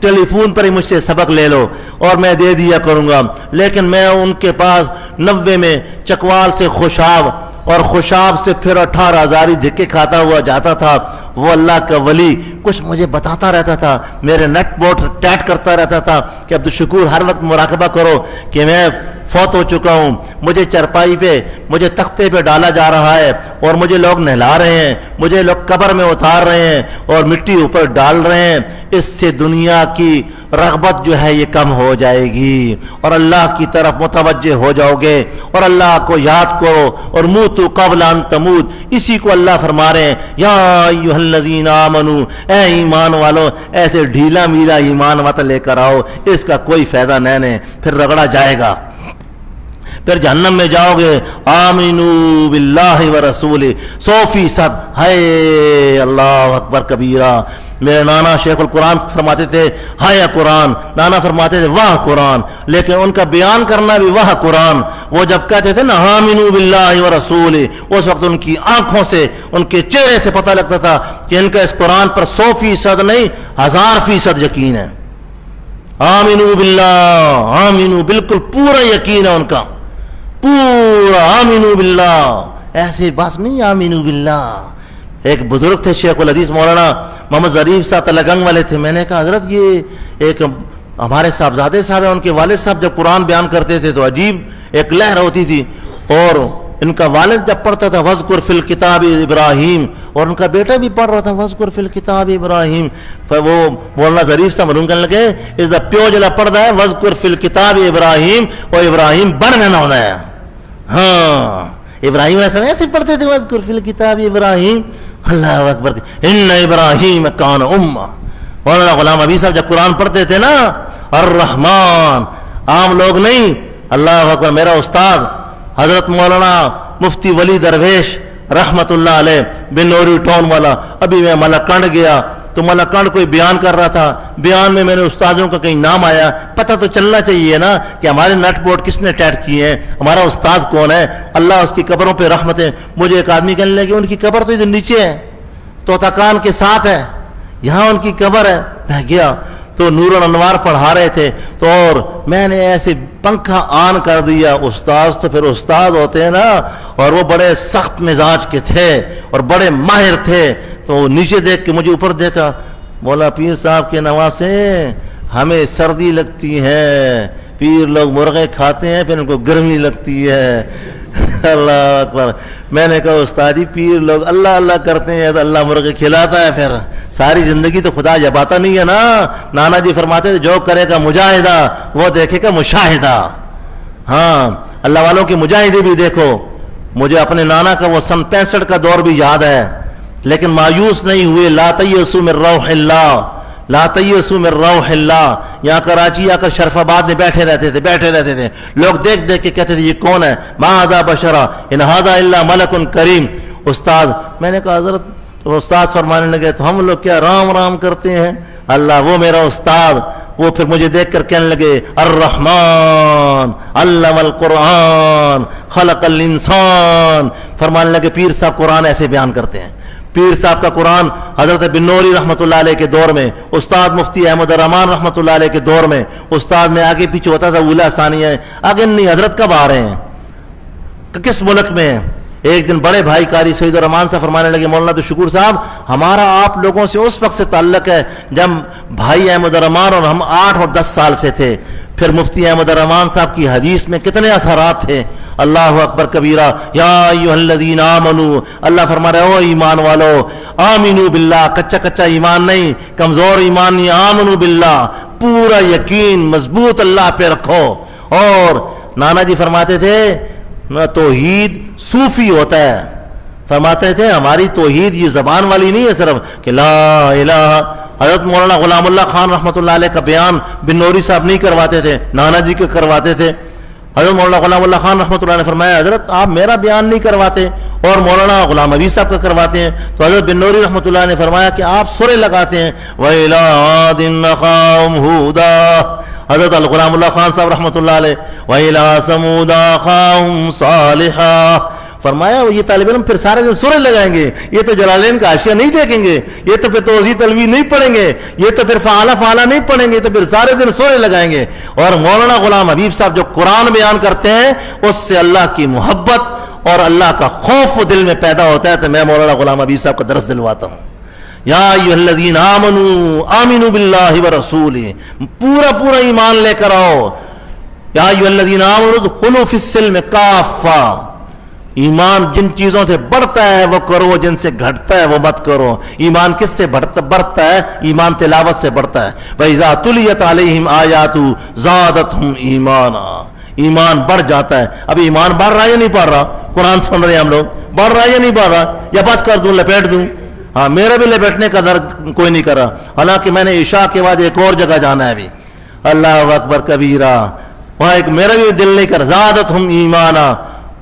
ٹیلی فون پر ہی مجھ سے سبق لے لو اور میں دے دیا کروں گا. لیکن میں ان کے پاس 90 میں چکوال سے خوشاب اور خوشاب سے پھر 18 ہزاری دھکے کھاتا ہوا جاتا تھا. وہ اللہ کا ولی کچھ مجھے بتاتا رہتا تھا، میرے نیٹ بورڈ ٹیٹ کرتا رہتا تھا کہ عبدالشکور ہر وقت مراقبہ کرو کہ میں فوت ہو چکا ہوں، مجھے چرپائی پہ، مجھے تختے پہ ڈالا جا رہا ہے اور مجھے لوگ نہلا رہے ہیں، مجھے لوگ قبر میں اتار رہے ہیں اور مٹی اوپر ڈال رہے ہیں. اس سے دنیا کی رغبت جو ہے یہ کم ہو جائے گی اور اللہ کی طرف متوجہ ہو جاؤ گے اور اللہ کو یاد کرو. اور موتوا قبل ان تموت، اسی کو اللہ فرما رہے ہیں یا ایھا الذین آمنو، اے ایمان والو ایسے ڈھیلا میلا ایمان مت لے کر آؤ، اس کا کوئی فائدہ نہیں، پھر رگڑا جائے گا، پھر جہنم میں جاؤ گے. آمنو باللہ ورسولہ 100%. ہے اللہ اکبر کبیرہ. میرے نانا شیخ القرآن فرماتے تھے ہائے قرآن، نانا فرماتے تھے واہ قرآن، لیکن ان کا بیان کرنا بھی واہ قرآن. وہ جب کہتے تھے نا آمنو باللہ ورسولہ، اس وقت ان کی آنکھوں سے، ان کے چہرے سے پتہ لگتا تھا کہ ان کا اس قرآن پر 100% نہیں 1000% یقین ہے. آمنو باللہ، آمنو، بالکل پورا یقین ہے ان کا، پورا آمنو باللہ. ایسے بات نہیں آمنو باللہ. ایک بزرگ تھے شیخ الحدیث مولانا محمد ظریف صاحب تلگنگ والے تھے. میں نے کہا حضرت یہ ایک ہمارے صاحبزادے صاحب ہیں، ان کے والد صاحب جب قرآن بیان کرتے تھے تو عجیب ایک لہر ہوتی تھی، اور ان کا والد جب پڑھتا تھا وذکر فی الکتاب ابراہیم، اور ان کا بیٹا بھی پڑھ رہا تھا وذکر فی الکتاب ابراہیم. وہ مولانا ظریف صاحب مرحوم کہنے لگے اس دا پیو جلا پڑھتا ہے وذکر فی الکتاب ابراہیم، اور ابراہیم بڑھنا نہ ہونا ہے. ہاں ابراہیم علیہ السلام ایسے پڑھتے تھے وذکر فی الکتاب ابراہیم. اللہ اکبر، ان ابراہیم کان امہ. مولانا غلام حبیب صاحب جب قرآن پڑھتے تھے نا الرحمن، عام لوگ نہیں، اللہ اکبر. میرا استاد حضرت مولانا مفتی ولی درویش رحمت اللہ علیہ بنوری ٹاؤن والا، ابھی میں ملکنڈ گیا تو ملکنڈ کوئی بیان کر رہا تھا، بیان میں میں نے استادوں کا کہیں نام آیا، پتہ تو چلنا چاہیے نا کہ ہمارے نیٹ بورڈ کس نے ٹیٹ کیے ہیں، ہمارا استاذ کون ہے، اللہ اس کی قبروں پہ رحمتیں. مجھے ایک آدمی کہنے لگے ان کی قبر تو ادھر نیچے ہے، توتاکان کے ساتھ ہے، یہاں ان کی قبر ہے. میں گیا تو نور الانوار پڑھا رہے تھے تو اور میں نے ایسے پنکھا آن کر دیا. استاذ تو پھر استاذ ہوتے ہیں نا، اور وہ بڑے سخت مزاج کے تھے اور بڑے ماہر تھے. تو نیچے دیکھ کے مجھے اوپر دیکھا، بولا پیر صاحب کے نواسے ہمیں سردی لگتی ہے، پیر لوگ مرغے کھاتے ہیں پھر ان کو گرمی لگتی ہے. اللہ اکبر. میں نے کہا استاد جی پیر لوگ اللہ اللہ کرتے ہیں تو اللہ مرغے کھلاتا ہے، پھر ساری زندگی تو خدا جباتا نہیں ہے نا. نانا جی فرماتے تھے جو کرے گا مجاہدہ وہ دیکھے گا مشاہدہ. ہاں اللہ والوں کی مجاہدے بھی دیکھو. مجھے اپنے نانا کا وہ سن 65 کا دور بھی یاد ہے، لیکن مایوس نہیں ہوئے. لا تیأسوا من روح اللہ، لا تیأسوا من روح اللہ. یہاں کراچی آ کر شرف آباد میں بیٹھے رہتے تھے. لوگ دیکھ دیکھ کے کہتے تھے یہ کون ہے، ما ھذا بشرا ان ھذا الا ملک کریم. استاد، میں نے کہا حضرت تو استاد فرمانے لگے تو ہم لوگ کیا رام رام کرتے ہیں؟ اللہ وہ میرا استاد وہ پھر مجھے دیکھ کر کہنے لگے الرحمن علم القرآن خلق الانسان. فرمانے لگے پیر صاحب قرآن ایسے بیان کرتے ہیں. پیر صاحب کا قرآن حضرت بن نوری رحمۃ اللہ علیہ کے دور میں، استاد مفتی احمد الرحمان رحمۃ اللہ علیہ کے دور میں، استاد میں آگے پیچھے ہوتا تھا اولا ثانیہ ہے، آگے نہیں حضرت کب آ رہے ہیں، کس ملک میں ہیں. ایک دن بڑے بھائی قاری سعید الرحمان صاحب فرمانے لگے مولانا عبد الشکور صاحب ہمارا آپ لوگوں سے اس وقت سے تعلق ہے جب بھائی احمد الرحمان اور ہم 8 اور 10 سال سے تھے. پھر مفتی احمد الرحمان صاحب کی حدیث میں کتنے اثرات تھے. اللہ اکبر کبیرہ. یا ایھا الذین آمنو، اللہ فرما رہے ہو ایمان والو، آمنو باللہ، کچا کچا ایمان نہیں، کمزور ایمان نہیں، آمنو باللہ، پورا یقین مضبوط اللہ پہ رکھو. اور نانا جی فرماتے تھے توحید صوفی ہوتا ہے، فرماتے تھے ہماری توحید یہ زبان والی نہیں ہے صرف کہ لا الہ. حضرت مولانا غلام اللہ خان رحمۃ اللہ علیہ کا بیان بن نوری صاحب نہیں کرواتے تھے، نانا جی کے کرواتے تھے. حضرت مولانا غلام اللہ خان رحمۃ اللہ نے فرمایا حضرت آپ میرا بیان نہیں کرواتے اور مولانا غلام حبیب صاحب کا کرواتے ہیں. تو حضرت بن نوری رحمۃ اللہ نے فرمایا کہ آپ سورے لگاتے ہیں وَإِلَىٰ عَادٍ أَخَاهُمْ هُودًا. حضرت غلام اللہ خان صاحب رحمۃ اللہ علیہ وَإِلَىٰ ثَمُودَ أَخَاهُمْ صَالِحًا. فرمایا یہ طالب علم پھر سارے دن سورے لگائیں گے، یہ تو جلالین کا حاشیہ نہیں دیکھیں گے، یہ تو پھر توضیح تلویح نہیں پڑھیں گے، یہ تو پھر فعالہ نہیں پڑھیں گے، تو پھر سارے دن سورے لگائیں گے. اور مولانا غلام حبیب صاحب جو قرآن بیان کرتے ہیں اس سے اللہ کی محبت اور اللہ کا خوف دل میں پیدا ہوتا ہے. تو میں مولانا غلام حبیب صاحب کا درس دلواتا ہوں. یا ایھا الذین آمنوا آمنوا باللہ ورسولہ، پورا ایمان لے کر آؤ. یا ایھا الذین آمنوا ادخلوا فی السلم کافہ. ایمان جن چیزوں سے بڑھتا ہے وہ کرو، جن سے گھٹتا ہے وہ مت کرو. ایمان کس سے بڑھتا ہے؟ ایمان تلاوت سے بڑھتا ہے. وَإِذَا تُلِيَتْ عَلَيْهِمْ آيَاتُهُ زَادَتْهُمْ ایمانا. ایمان بڑھ جاتا ہے. اب ایمان بڑھ رہا ہے یا نہیں بڑھ رہا؟ قرآن سن رہے ہیں ہم لوگ، بڑھ رہا ہے یا نہیں بڑھ رہا؟ یا بس کر دوں، لپیٹ دوں؟ ہاں میرا بھی لپیٹنے کا در کوئی نہیں کر رہا، حالانکہ میں نے عشاء کے بعد ایک اور جگہ جانا ہے ابھی. اللہ اکبر کبیرہ. وہاں ایک میرا بھی دل نہیں کر. زَادَتْهُمْ ایمانا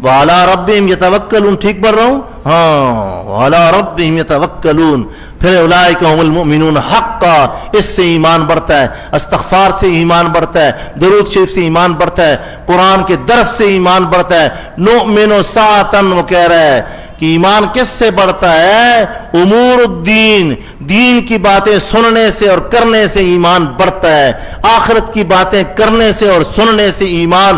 وَعَلَىٰ رَبِّهِمْ يَتَوَكَّلُونَ. ٹھیک پڑھ رہا ہوں؟ ہاں وَعَلَىٰ رَبِّهِمْ يَتَوَكَّلُونَ. پھر اولئک هم المؤمنون حقا. اس سے ایمان بڑھتا ہے، استغفار سے ایمان بڑھتا ہے، درود شریف سے ایمان بڑھتا ہے، قرآن کے درس سے ایمان بڑھتا ہے. نؤمن ساعتاً، وہ کہہ رہا ہے کہ ایمان کس سے بڑھتا ہے؟ امور الدین، دین کی باتیں سننے سے اور کرنے سے ایمان بڑھتا ہے. آخرت کی باتیں کرنے سے اور سننے سے ایمان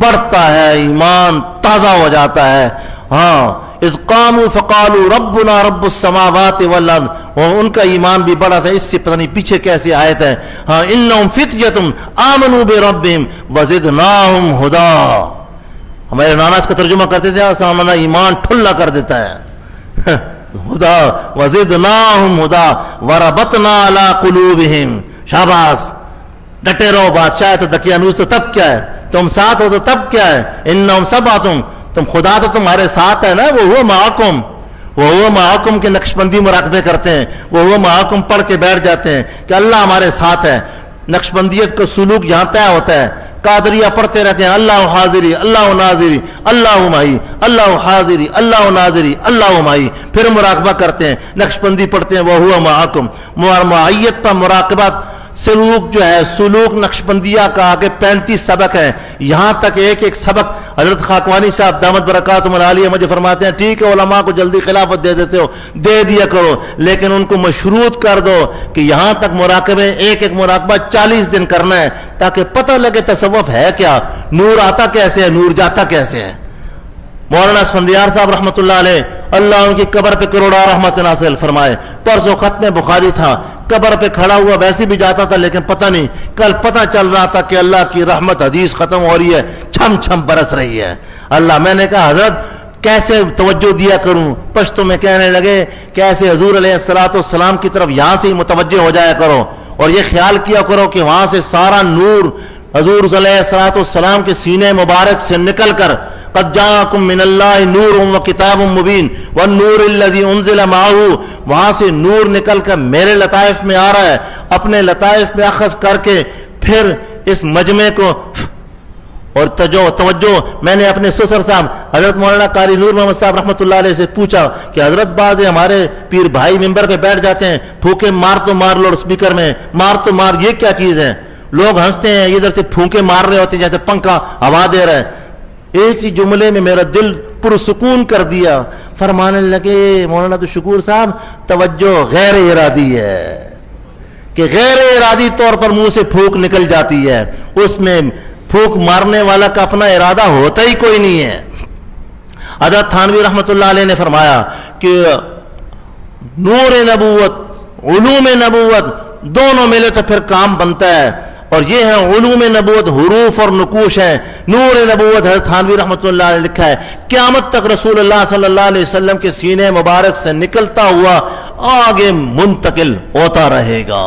بڑھتا ہے، ایمان تازہ ہو جاتا ہے. ہاں اذ قاموا فقالوا ربنا رب السماوات والارض. ان کا ایمان بھی بڑا تھا. اس سے پتہ نہیں پیچھے کیسی آیت ہے. ہاں انہم فتیۃ آمنوا بربہم وزدناہم ہدی. ہمارے نانا اس کا ترجمہ کرتے تھے سامنا ایمان ٹھلا کر دیتا ہے. ہدا وزدناہم ہدی وربطنا علی قلوبہم. شاباش، ڈٹے رہو. بادشاہ ہے تو دقیانوس تو تب کیا ہے، تم ساتھ ہو تو تب کیا ہے. انہم سبعۃ، تم خدا تو تمہارے ساتھ ہے نا. وہ معکم، وہ معکم کے نقشبندی مراقبے کرتے ہیں، وہ معکم پڑھ کے بیٹھ جاتے ہیں کہ اللہ ہمارے ساتھ ہے. نقشبندیت کا سلوک یہاں طے ہوتا ہے. قادریہ پڑھتے رہتے ہیں اللہ حاضری اللہ ناظری اللہ معی، اللہ حاضری اللہ ناظری اللہ معی. پھر مراقبہ کرتے ہیں. نقشبندی پڑھتے ہیں وہ معکم. معیت پر مراقبات سلوک جو ہے، سلوک نقشبندیہ کا آگے 35 سبق ہیں. یہاں تک ایک سبق حضرت خاکوانی صاحب دامت برکاتہم العالیہ مجھے فرماتے ہیں ٹھیک ہے علماء کو جلدی خلافت دے دیتے ہو، دے دیا کرو، لیکن ان کو مشروط کر دو کہ یہاں تک مراقبے ایک مراقبہ 40 دن کرنا ہے تاکہ پتہ لگے تصوف ہے کیا، نور آتا کیسے ہے، نور جاتا کیسے ہے. مولانا اسفندیار صاحب رحمۃ اللہ علیہ، اللہ ان کی قبر پہ کروڑا رحمت نازل فرمائے. پرسوں ختم بخاری تھا، قبر پہ کھڑا ہوا ویسے بھی جاتا تھا، لیکن پتہ نہیں کل پتہ چل رہا تھا کہ اللہ کی رحمت حدیث ختم ہو رہی ہے، چھم چھم برس رہی ہے. اللہ، میں نے کہا حضرت کیسے توجہ دیا کروں؟ پشتو میں کہنے لگے کہ ایسے حضور علیہ السلام کی طرف یہاں سے ہی متوجہ ہو جایا کرو اور یہ خیال کیا کرو کہ وہاں سے سارا نور حضور علیہ السلام کے سینے مبارک سے نکل کر قد جاءکم من اللہ نور و کتاب مبین والنور الذی انزل معہ، وہاں سے نور نکل کر میرے لطائف میں آ رہا ہے. اپنے لطائف میں اخذ کر کے پھر اس مجمع کو اور توجہ میں نے اپنے سسر صاحب حضرت مولانا قاری نور محمد صاحب رحمۃ اللہ علیہ سے پوچھا کہ حضرت بعض ہمارے پیر بھائی ممبر پہ بیٹھ جاتے ہیں، پھونکے مار تو مار لوڈ اسپیکر میں، مار تو مار، یہ کیا چیز ہے؟ لوگ ہنستے ہیں، ادھر سے پھونکے مار رہے ہوتے ہیں جیسے پنکھا ہوا دے رہا ہے۔ ایک ہی جملے میں میرا دل پرسکون کر دیا، فرمانے لگے مولانا تو شکور صاحب توجہ غیر ارادی ہے، کہ غیر ارادی طور پر منہ سے پھونک نکل جاتی ہے، اس میں پھونک مارنے والا کا اپنا ارادہ ہوتا ہی کوئی نہیں ہے۔ حضرت تھانوی رحمۃ اللہ علیہ نے فرمایا کہ نور نبوت، علوم نبوت دونوں ملے تو پھر کام بنتا ہے، اور یہ ہے علوم نبوت، حروف اور نقوش ہے۔ نور نبوت حضرت تھانوی رحمۃ اللہ علیہ نے لکھا ہے قیامت تک رسول اللہ صلی اللہ علیہ وسلم کے سینے مبارک سے نکلتا ہوا آگے منتقل ہوتا رہے گا۔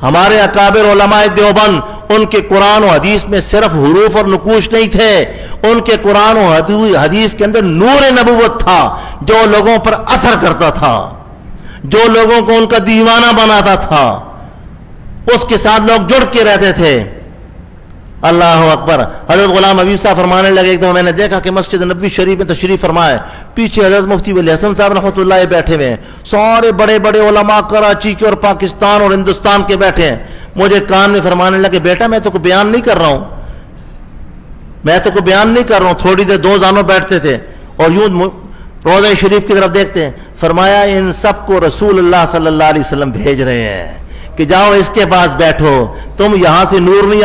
ہمارے اکابر علماء دیوبند، ان کے قرآن و حدیث میں صرف حروف اور نقوش نہیں تھے، ان کے قرآن و حدیث کے اندر نور نبوت تھا جو لوگوں پر اثر کرتا تھا، جو لوگوں کو ان کا دیوانہ بناتا تھا، اس کے ساتھ لوگ جڑ کے رہتے تھے۔ اللہ اکبر۔ حضرت غلام حبیب صاحب فرمانے لگے ایک دفعہ میں نے دیکھا کہ مسجد نبوی شریف میں تشریف فرمائے، پیچھے حضرت مفتی ولی حسن صاحب رحمۃ اللہ بیٹھے ہوئے ہیں، سارے بڑے بڑے علماء کراچی کے اور پاکستان اور ہندوستان کے بیٹھے ہیں۔ مجھے کان میں فرمانے لگے بیٹا میں تو کوئی بیان نہیں کر رہا ہوں، میں تو کوئی بیان نہیں کر رہا ہوں۔ تھوڑی دیر دو زانوں بیٹھتے تھے اور یوں روضہ شریف کی طرف دیکھتے ہیں، فرمایا ان سب کو رسول اللہ صلی اللہ علیہ وسلم بھیج رہے ہیں کہ جاؤ اس کے پاس بیٹھو، تم یہاں سے نور نہیں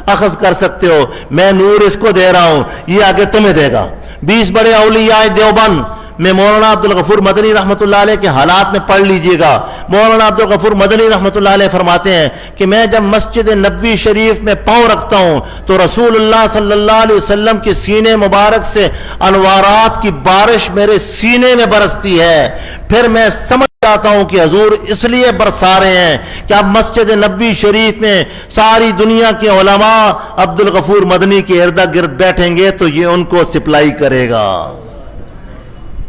اخذ کر سکتے ہو، میں نور اس کو دے رہا ہوں، یہ آگے تمہیں دے گا۔ 20 بڑے اولیاء دیوبند میں مولانا عبدالغفور مدنی رحمۃ اللہ علیہ کے حالات میں پڑھ لیجئے گا۔ مولانا عبدالغفور مدنی رحمۃ اللہ علیہ فرماتے ہیں کہ میں جب مسجد نبوی شریف میں پاؤں رکھتا ہوں تو رسول اللہ صلی اللہ علیہ وسلم کے سینے مبارک سے انوارات کی بارش میرے سینے میں برستی ہے، پھر میں سمجھ جاتا ہوں کہ حضور اس لیے برسا رہے ہیں کہ اب مسجد نبوی شریف میں ساری دنیا کے علماء عبدالغفور مدنی کے ارد گرد بیٹھیں گے تو یہ ان کو سپلائی کرے گا۔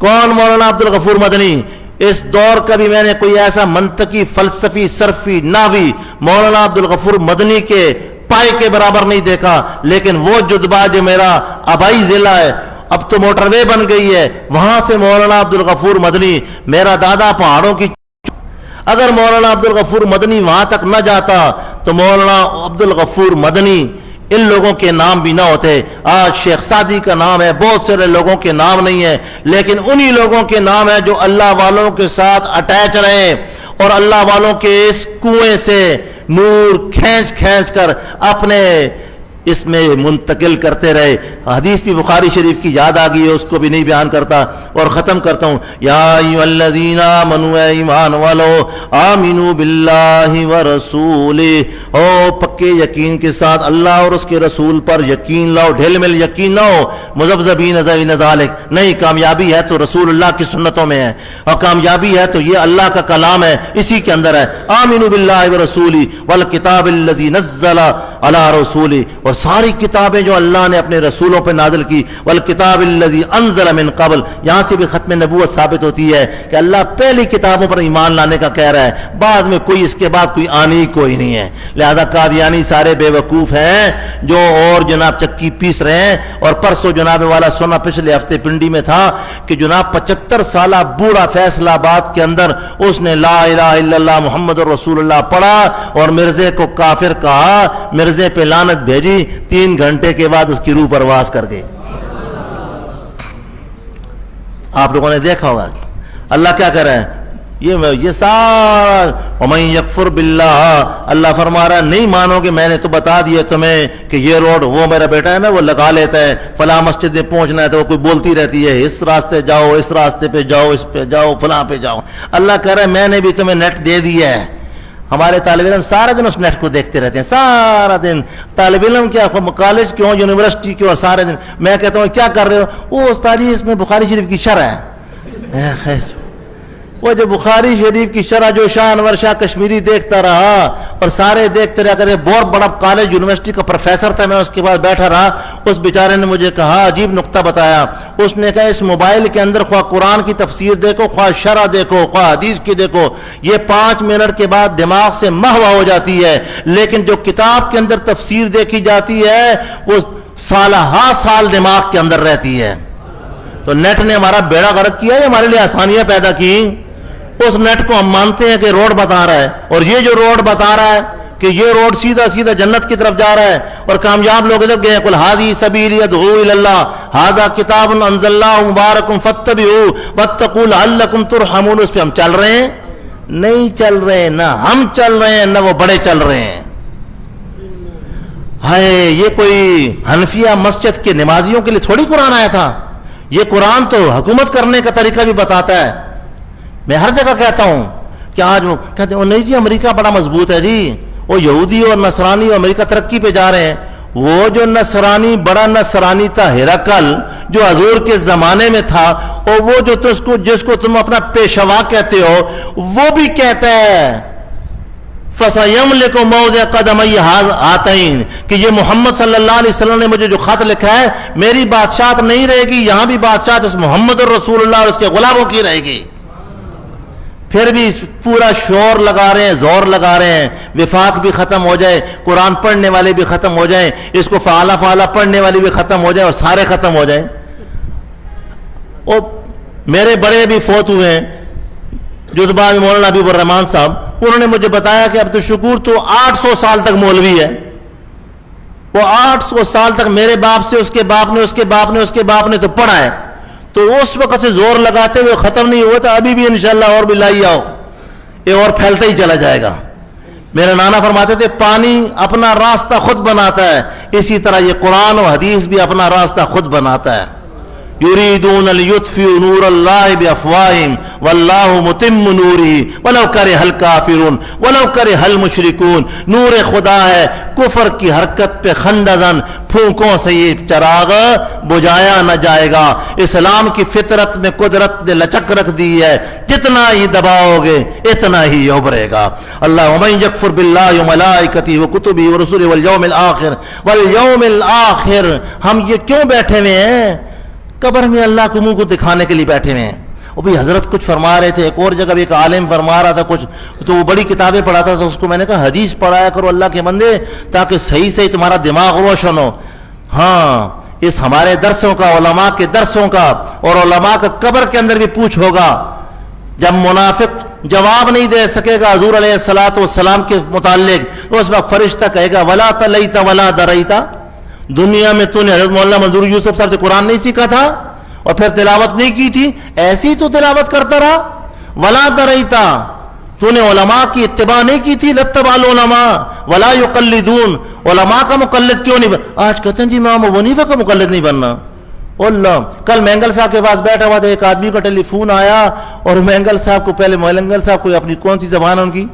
کون؟ مولانا عبدالغفور مدنی۔ اس دور کا بھی میں نے کوئی ایسا منطقی، فلسفی، صرفی، ناوی مولانا عبدالغفور مدنی کے پائے کے برابر نہیں دیکھا، لیکن وہ جذبہ جو میرا آبائی ضلع ہے، اب تو موٹر وے بن گئی ہے، وہاں سے مولانا عبدالغفور مدنی، میرا دادا پہاڑوں کی، اگر مولانا عبدالغفور مدنی وہاں تک نہ جاتا تو مولانا عبدالغفور مدنی ان لوگوں کے نام بھی نہ ہوتے۔ آج شیخ سعدی کا نام ہے، بہت سارے لوگوں کے نام نہیں ہے، لیکن انہی لوگوں کے نام ہے جو اللہ والوں کے ساتھ اٹیچ رہے اور اللہ والوں کے اس کنویں سے نور کھینچ کھینچ کر اپنے اس میں منتقل کرتے رہے۔ حدیث بھی بخاری شریف کی یاد آ گئی ہے، اس کو بھی نہیں بیان کرتا اور ختم کرتا ہوں۔ یا ایھا الذین آمنوا، اے ایمان والو، آمنوا باللہ ورسولہ، او پکے یقین کے ساتھ اللہ اور اس کے رسول پر یقین لاؤ، ڈھل مل یقین نہ ہو، مذبذبین بین ذالک، نہیں، کامیابی ہے تو رسول اللہ کی سنتوں میں ہے، اور کامیابی ہے تو یہ اللہ کا کلام ہے، اسی کے اندر ہے۔ آمنوا باللہ ورسولہ والکتاب الذی نزل علی رسولہ، اور ساری کتابیں جو اللہ نے اپنے رسولوں پہ نازل کی، والکتاب الذی انزل من قبل، یہاں سے بھی ختم نبوت ثابت ہوتی ہے کہ اللہ پہلی کتابوں پر ایمان لانے کا کہہ رہا ہے، بعد میں کوئی اس کے بعد کوئی آنی کوئی نہیں ہے۔ لہذا قادیانی سارے بے وقوف ہیں جو اور جناب چکی پیس رہے ہیں۔ اور پرسوں جناب والا سونا پچھلے ہفتے پنڈی میں تھا کہ جناب 75 سالہ بوڑھا فیصل آباد کے اندر اس نے لا الہ الا اللہ محمد رسول اللہ پڑھا اور مرزے کو کافر کہا، مرزے پہ لعنت بھیجی، 3 گھنٹے کے بعد اس کی روح پرواز کر گئی۔ آپ لوگوں نے دیکھا ہوگا اللہ کیا کر رہے ہیں، یہ سارا وَمَن يَكْفُرْ بِاللَّهِ، اللہ فرما رہا ہے نہیں مانو گے، میں نے تو بتا دیا تمہیں کہ یہ روڈ، وہ میرا بیٹا ہے نا وہ لگا لیتا ہے، فلاں مسجد میں پہنچنا ہے تو وہ کوئی بولتی رہتی ہے اس راستے جاؤ، اس راستے پہ جاؤ، اس پہ جاؤ، فلاں پہ جاؤ۔ اللہ کہہ رہا ہے میں نے بھی تمہیں نیٹ دے دیا ہے۔ ہمارے طالب علم سارا دن اس نیٹ کو دیکھتے رہتے ہیں، سارا دن، طالب علم کیا، کالج کیوں، یونیورسٹی کیوں، سارے دن میں کہتا ہوں کیا کر رہے ہو، وہ استاد جی اس میں بخاری شریف کی شرح ہے، وہ جو بخاری شریف کی شرح جو شاہ انور شاہ کشمیری دیکھتا رہا اور سارے دیکھتے رہا کرے، بہت بڑا کالج یونیورسٹی کا پروفیسر تھا، میں اس کے بعد بیٹھا رہا، اس بیچارے نے مجھے کہا، عجیب نقطہ بتایا، اس نے کہا اس موبائل کے اندر خواہ قرآن کی تفسیر دیکھو، خواہ شرح دیکھو، خواہ حدیث کی دیکھو، یہ 5 منٹ کے بعد دماغ سے محو ہو جاتی ہے، لیکن جو کتاب کے اندر تفسیر دیکھی جاتی ہے وہ سالہ ہا سال دماغ کے اندر رہتی ہے۔ تو نیٹ نے ہمارا بیڑا غرق کیا ہے، ہمارے لیے آسانیاں پیدا کی۔ اس نیٹ کو ہم مانتے ہیں کہ روڈ بتا رہا ہے، اور یہ جو روڈ بتا رہا ہے کہ یہ روڈ سیدھا سیدھا جنت کی طرف جا رہا ہے، اور کامیاب لوگ ادھر گئے، قل ھذی سبیلی ادعو الی اللہ ھذا کتاب انزلناہ مبارک فاتبعوہ واتقوا لعلکم ترحمون، اس پہ ہم چل رہے ہیں؟ نہیں چل رہے ہیں، نہ ہم چل رہے ہیں نہ وہ بڑے چل رہے ہیں۔ ہائے، یہ کوئی حنفیہ مسجد کے نمازیوں کے لیے تھوڑی قرآن آیا تھا، یہ قرآن تو حکومت کرنے کا طریقہ بھی بتاتا ہے۔ میں ہر جگہ کہتا ہوں کہ آج وہ کہتے ہیں نہیں جی امریکہ بڑا مضبوط ہے جی، وہ یہودی اور نصرانی اور امریکہ ترقی پہ جا رہے ہیں۔ وہ جو نصرانی بڑا نصرانی تھا ہرقل، جو حضور کے زمانے میں تھا، اور وہ جو جس کو تم اپنا پیشوا کہتے ہو، وہ بھی کہتا ہے فَسَيَمْلِكُ مَوْضِعَ قَدَمَيَّ هَاتَيْنِ کہ یہ محمد صلی اللہ علیہ وسلم نے مجھے جو خط لکھا ہے، میری بادشاہت نہیں رہے گی، یہاں بھی بادشاہت اس محمد الرسول اللہ اور اس کے غلاموں کی رہے گی۔ پھر بھی پورا شور لگا رہے ہیں، زور لگا رہے ہیں، وفاق بھی ختم ہو جائے، قرآن پڑھنے والے بھی ختم ہو جائیں، اس کو فعالہ فعالہ پڑھنے والے بھی ختم ہو جائیں، اور سارے ختم ہو جائیں۔ اور میرے بڑے بھی فوت ہوئے ہیں، جذبہ میں مولانا حبیب الرحمان صاحب، انہوں نے مجھے بتایا کہ عبد الشکور تو 800 سال تک مولوی ہے، وہ 800 سال تک میرے باپ سے، اس کے باپ نے، اس کے باپ نے، اس کے باپ نے تو پڑھا ہے، تو اس وقت سے زور لگاتے ہوئے ختم نہیں ہوا تھا، ابھی بھی انشاءاللہ اور بھی لائی آؤ، یہ اور پھیلتا ہی چلا جائے گا۔ میرے نانا فرماتے تھے پانی اپنا راستہ خود بناتا ہے، اسی طرح یہ قرآن و حدیث بھی اپنا راستہ خود بناتا ہے۔ یریدون لیطفئوا نور اللہ بافواہہم واللہ متم نورہ ولو کرہ الکافرون ولو کرہ المشرکون، نور خدا ہے، کفر کی حرکت پہ خندزن پھونکوں سے یہ چراغ بجھایا نہ جائے گا۔ اسلام کی فطرت میں قدرت نے لچک رکھ دی ہے، جتنا ہی دباؤ گے اتنا ہی ابھرے گا۔ اللہ ومن یکفر باللہ وملائکتہ وکتبہ ورسلہ والیوم الآخر، ہم یہ کیوں بیٹھے ہوئے ہیں؟ قبر میں اللہ کو منہ کو دکھانے کے لیے بیٹھے ہوئے ہیں۔ وہ بھی حضرت کچھ فرما رہے تھے، ایک اور جگہ بھی ایک عالم فرما رہا تھا کچھ، تو وہ بڑی کتابیں پڑھاتا تھا، اس کو میں نے کہا حدیث پڑھایا کرو اللہ کے بندے، تاکہ صحیح صحیح تمہارا دماغ روشن ہو۔ ہاں، اس ہمارے درسوں کا، علماء کے درسوں کا، اور علماء کا قبر کے اندر بھی پوچھ ہوگا، جب منافق جواب نہیں دے سکے گا حضور علیہ السلام کے متعلق، اس وقت فرشتہ کہے گا ولا تلیت ولا دریتا، دنیا میں تو نے حضرت مولانا منظور یوسف صاحب سے قرآن نہیں سیکھا تھا اور پھر تلاوت نہیں کی تھی، ایسی تو تلاوت کرتا رہا، ولا دریتا، تو نے علماء کی اتباع نہیں کی تھی، لتبع العلماء ولا یقلدون، علماء کا مقلد کیوں نہیں آج کہتے ہیں جی امام ابو حنیفہ کا مقلد نہیں بننا۔ اللہ، کل مینگل صاحب کے پاس بیٹھا ہوا تھا، ایک آدمی کا ٹیلی فون آیا، اور مینگل صاحب کو پہلے مینگل صاحب کو اپنی کون سی زبان ہے ان کی،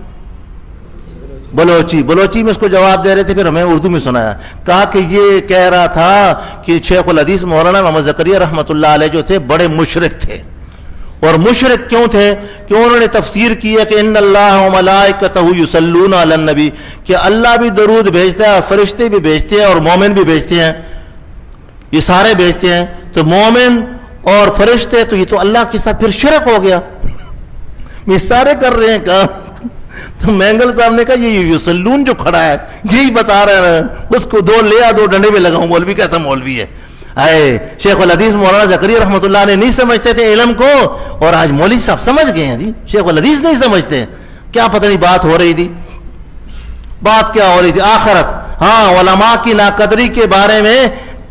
بلوچی میں اس کو جواب دے رہے تھے، پھر ہمیں اردو میں سنایا، کہا کہ یہ کہہ رہا تھا کہ شیخ الحدیث مولانا محمد زکریا رحمۃ اللہ علیہ جو تھے بڑے مشرک تھے، اور مشرک کیوں تھے؟ کہ انہوں نے تفسیر کی ہے کہ ان اللہ و ملائکتہ یصلون علی النبی، کہ اللہ بھی درود بھیجتا ہے، فرشتے بھی بھیجتے ہیں، اور مومن بھی بھیجتے ہیں، یہ سارے بھیجتے ہیں، تو مومن اور فرشتے، تو یہ تو اللہ کے ساتھ پھر شرک ہو گیا، یہ سارے کر رہے ہیں کام۔ تو مینگل صاحب نے کہا یہ یصلون جو کھڑا ہے یہی بتا رہا ہے، اس کو دو لے آ، دو ڈنڈے میں لگاؤں، مولوی کیسا مولوی ہے؟ اے شیخ الحدیث مولانا زکریا رحمۃ اللہ علیہ نہیں سمجھتے تھے علم کو، اور آج مولوی صاحب سمجھ گئے ہیں جی، شیخ الحدیث نہیں سمجھتے، کیا پتہ نہیں بات ہو رہی تھی، بات کیا ہو رہی تھی؟ آخرت۔ ہاں، علماء کی ناقدری کے بارے میں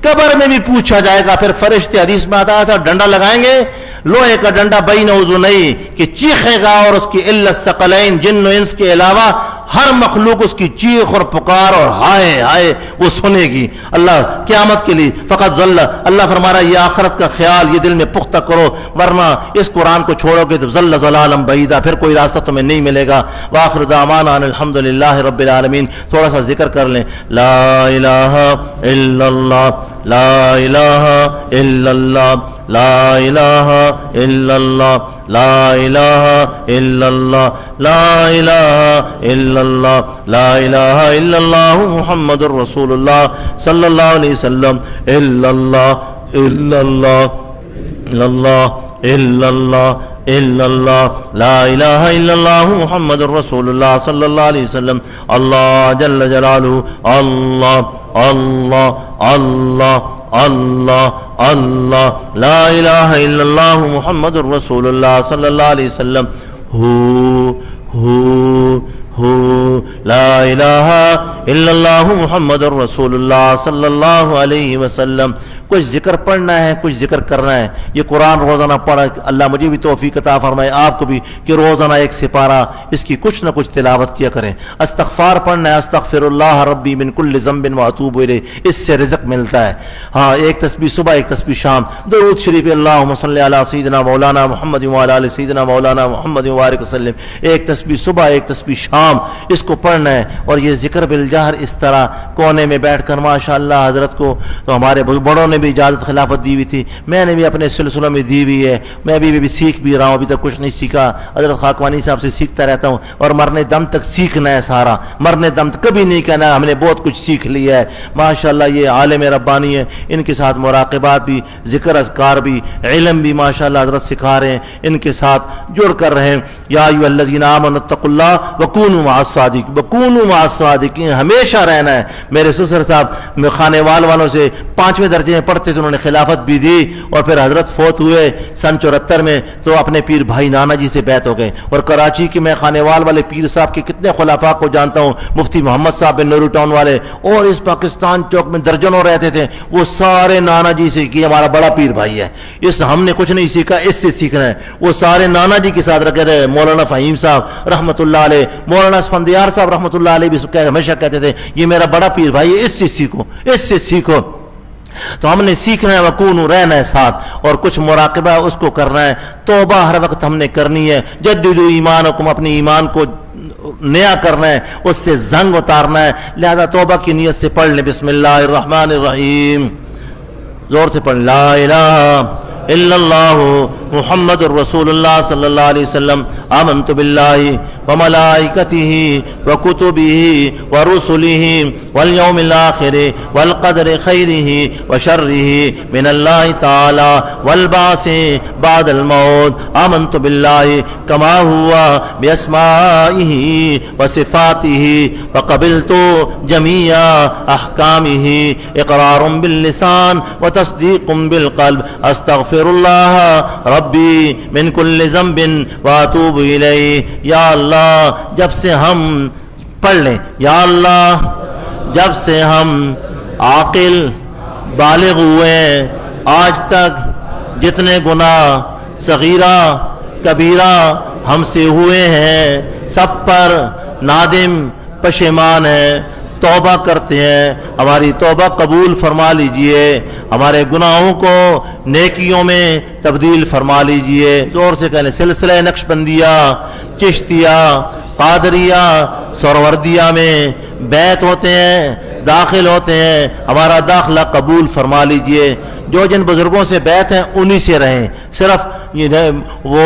قبر میں بھی پوچھا جائے گا، پھر فرشتے حدیث میں آتا ہے ڈنڈا لگائیں گے، لوہے کا ڈنڈا بین اذنیہ، کہ چیخے گا، اور اس کی الا الثقلین، جن و انس کے علاوہ ہر مخلوق اس کی چیخ اور پکار اور ہائے ہائے وہ سنے گی اللہ قیامت کے لیے۔ فقط ضل، اللہ فرما رہا ہے یہ آخرت کا خیال یہ دل میں پختہ کرو، ورنہ اس قرآن کو چھوڑو گے تو ضل ضلالا بعیدا، پھر کوئی راستہ تمہیں نہیں ملے گا۔ وآخر دعوانا ان الحمدللہ رب العالمین۔ تھوڑا سا ذکر کر لیں، لا الہ الا اللہ لا الہ الا اللہ لا الہ الا اللہ لا الہ الا اللہ لا الہ الا اللہ لا الہ الا اللہ محمد الرسول اللہ صلی اللہ علیہ وسلم الا اللہ الا اللہ الا اللہ الا اللہ الا اللہ لا الہ الا اللہ محمد الرسول اللہ صلی اللہ علیہ وسلم اللہ جل جلالہ اللہ اللہ اللہ اللہ اللہ لا الہ الا اللہ محمد الرسول اللہ صلی اللہ علیہ وسلم لا الہ الا اللہ محمد الرسول اللہ صلی اللہ علیہ وسلم. کچھ ذکر پڑھنا ہے، کچھ ذکر کرنا ہے. یہ قرآن روزانہ پڑھا، اللہ مجھے بھی توفیق عطا فرمائے، آپ کو بھی، کہ روزانہ ایک سپارہ اس کی کچھ نہ کچھ تلاوت کیا کریں. استغفار پڑھنا ہے، استغفر اللہ ربی من کل ذنب واتوب الیہ، اس سے رزق ملتا ہے. ہاں، ایک تسبیح صبح، ایک تسبیح شام. درود شریف اللہم صلی علی سیدنا مولانا محمد وعلی آل سیدنا مولانا محمد وبارک وسلم، ایک تسبیح صبح، ایک تسبیح شام، اس کو پڑھنا ہے. اور یہ ذکر بالجہر اس طرح کونے میں بیٹھ کر، ماشاءاللہ حضرت کو تو ہمارے بڑوں نے بھی اجازت خلافت دی ہوئی تھی، میں نے بھی اپنے سلسلوں میں دی ہوئی ہے، میں بھی سیکھ بھی رہا ہوں، ابھی تک کچھ نہیں سیکھا. حضرت خاکوانی صاحب سے سیکھتا رہتا ہوں، اور مرنے دم تک سیکھنا ہے سارا، مرنے دم تک کبھی نہیں کہنا ہم نے بہت کچھ سیکھ لیا ہے. ماشاءاللہ یہ عالم ربانی ہے، ان کے ساتھ مراقبات بھی، ذکر اذکار بھی، علم بھی ماشاءاللہ حضرت سکھا رہے ہیں، ان کے ساتھ جڑ کر رہے ہیں. یا ایھا الذین آمنوا اتقوا اللہ وکونوا مع الصادقین، وکونوا مع الصادقین، ہمیشہ رہنا ہے. میرے سسر صاحب خانے والوں سے 5ویں درجے میں پڑھتے تھے، انہوں نے خلافت بھی دی، اور پھر حضرت فوت ہوئے سن 74 میں، تو اپنے پیر بھائی نانا جی سے بیعت ہو گئے. اور کراچی کے میں خانے والے پیر صاحب کے کتنے خلفاء کو جانتا ہوں، مفتی محمد صاحب بن نورو ٹاؤن والے، اور اس پاکستان چوک میں درجنوں رہتے تھے، وہ سارے نانا جی سے کہ ہمارا بڑا پیر بھائی ہے، اس ہم نے کچھ نہیں سیکھا، اس سے سیکھنا ہے. وہ سارے نانا جی کے ساتھ رکھے رہے. مولانا فہیم صاحب رحمۃ اللہ علیہ، مولانا اسفندیار صاحب رحمۃ اللہ علیہ بھی ہمیشہ کہتے تھے یہ میرا بڑا پیر بھائی ہے، اس سے سیکھو، اس سے سیکھو. تو ہم نے سیکھنا ہے، وکونو رہنا ہے ساتھ، اور کچھ مراقبہ اس کو کرنا ہے. توبہ ہر وقت ہم نے کرنی ہے. جددوا ایمانکم، اپنے ایمان کو نیا کرنا ہے، اس سے زنگ اتارنا ہے. لہذا توبہ کی نیت سے پڑھ لیں. بسم اللہ الرحمن الرحیم، زور سے پڑھ. لا الہ الا اللہ محمد الرسول اللہ صلی اللہ علیہ وسلم آمنت باللہ وملائکتہ وکتبہ ورسلہ والیوم الآخر والقدر خیرہ وشرہ من اللہ تعالی والبعث بعد الموت. آمنت باللہ کما ہوا باسمائہ وصفاتہ وقبلت جمیع احکامہ اقرار باللسان وتصدیق بالقلب. استغفر اللہ ربی من کل ذنب واتوب الیہ. یا اللہ، جب سے ہم پڑھ لیں، یا اللہ جب سے ہم عاقل بالغ ہوئے آج تک جتنے گناہ صغیرہ کبیرہ ہم سے ہوئے ہیں، سب پر نادم پشیمان ہیں، توبہ کرتے ہیں. ہماری توبہ قبول فرما لیجئے، ہمارے گناہوں کو نیکیوں میں تبدیل فرما لیجئے. زور سے کہنے سلسلہ نقشبندیہ، چشتیہ، قادریہ، سہروردیہ میں بیعت ہوتے ہیں، داخل ہوتے ہیں، ہمارا داخلہ قبول فرما لیجئے. جو جن بزرگوں سے بیعت ہیں انہی سے رہیں. صرف وہ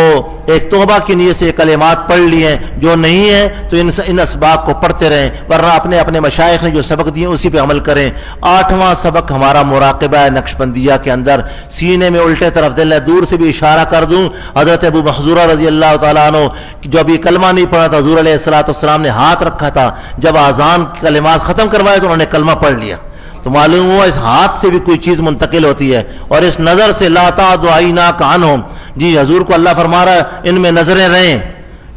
ایک توبہ کی نیت سے کلمات پڑھ لی ہیں، جو نہیں ہیں تو ان اسباق کو پڑھتے رہیں، ورنہ اپنے اپنے مشائخ نے جو سبق دیے اسی پہ عمل کریں. 8واں سبق ہمارا مراقبہ ہے نقشبندیہ کے اندر. سینے میں الٹے طرف دل ہے. دور سے بھی اشارہ کر دوں، حضرت ابو محذورہ رضی اللہ تعالیٰ عنہ جو ابھی کلمہ نہیں پڑھا تھا، حضور علیہ السلام نے ہاتھ رکھا تھا، جب اذان کلمات ختم کروائے تو انہوں نے کلمہ پڑھ لیا. تو معلوم ہوا اس ہاتھ سے بھی کوئی چیز منتقل ہوتی ہے، اور اس نظر سے لا تعد عیناک عنہم. جی حضور کو اللہ فرما رہا ہے ان میں نظریں رہیں.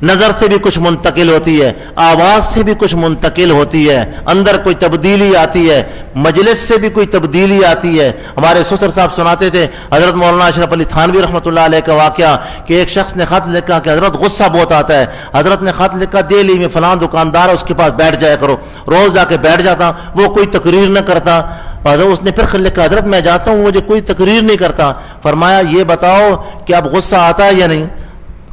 نظر سے بھی کچھ منتقل ہوتی ہے، آواز سے بھی کچھ منتقل ہوتی ہے، اندر کوئی تبدیلی آتی ہے، مجلس سے بھی کوئی تبدیلی آتی ہے. ہمارے سسر صاحب سناتے تھے حضرت مولانا اشرف علی تھانوی رحمۃ اللہ علیہ کا واقعہ کہ ایک شخص نے خط لکھا کہ حضرت غصہ بہت آتا ہے. حضرت نے خط لکھا دہلی میں فلاں دکاندار ہے اس کے پاس بیٹھ جایا کرو. روز جا کے بیٹھ جاتا، وہ کوئی تقریر نہ کرتا. اس نے پھر لکھا حضرت میں جاتا ہوں مجھے کوئی تقریر نہیں کرتا. فرمایا یہ بتاؤ کہ اب غصہ آتا ہے یا نہیں؟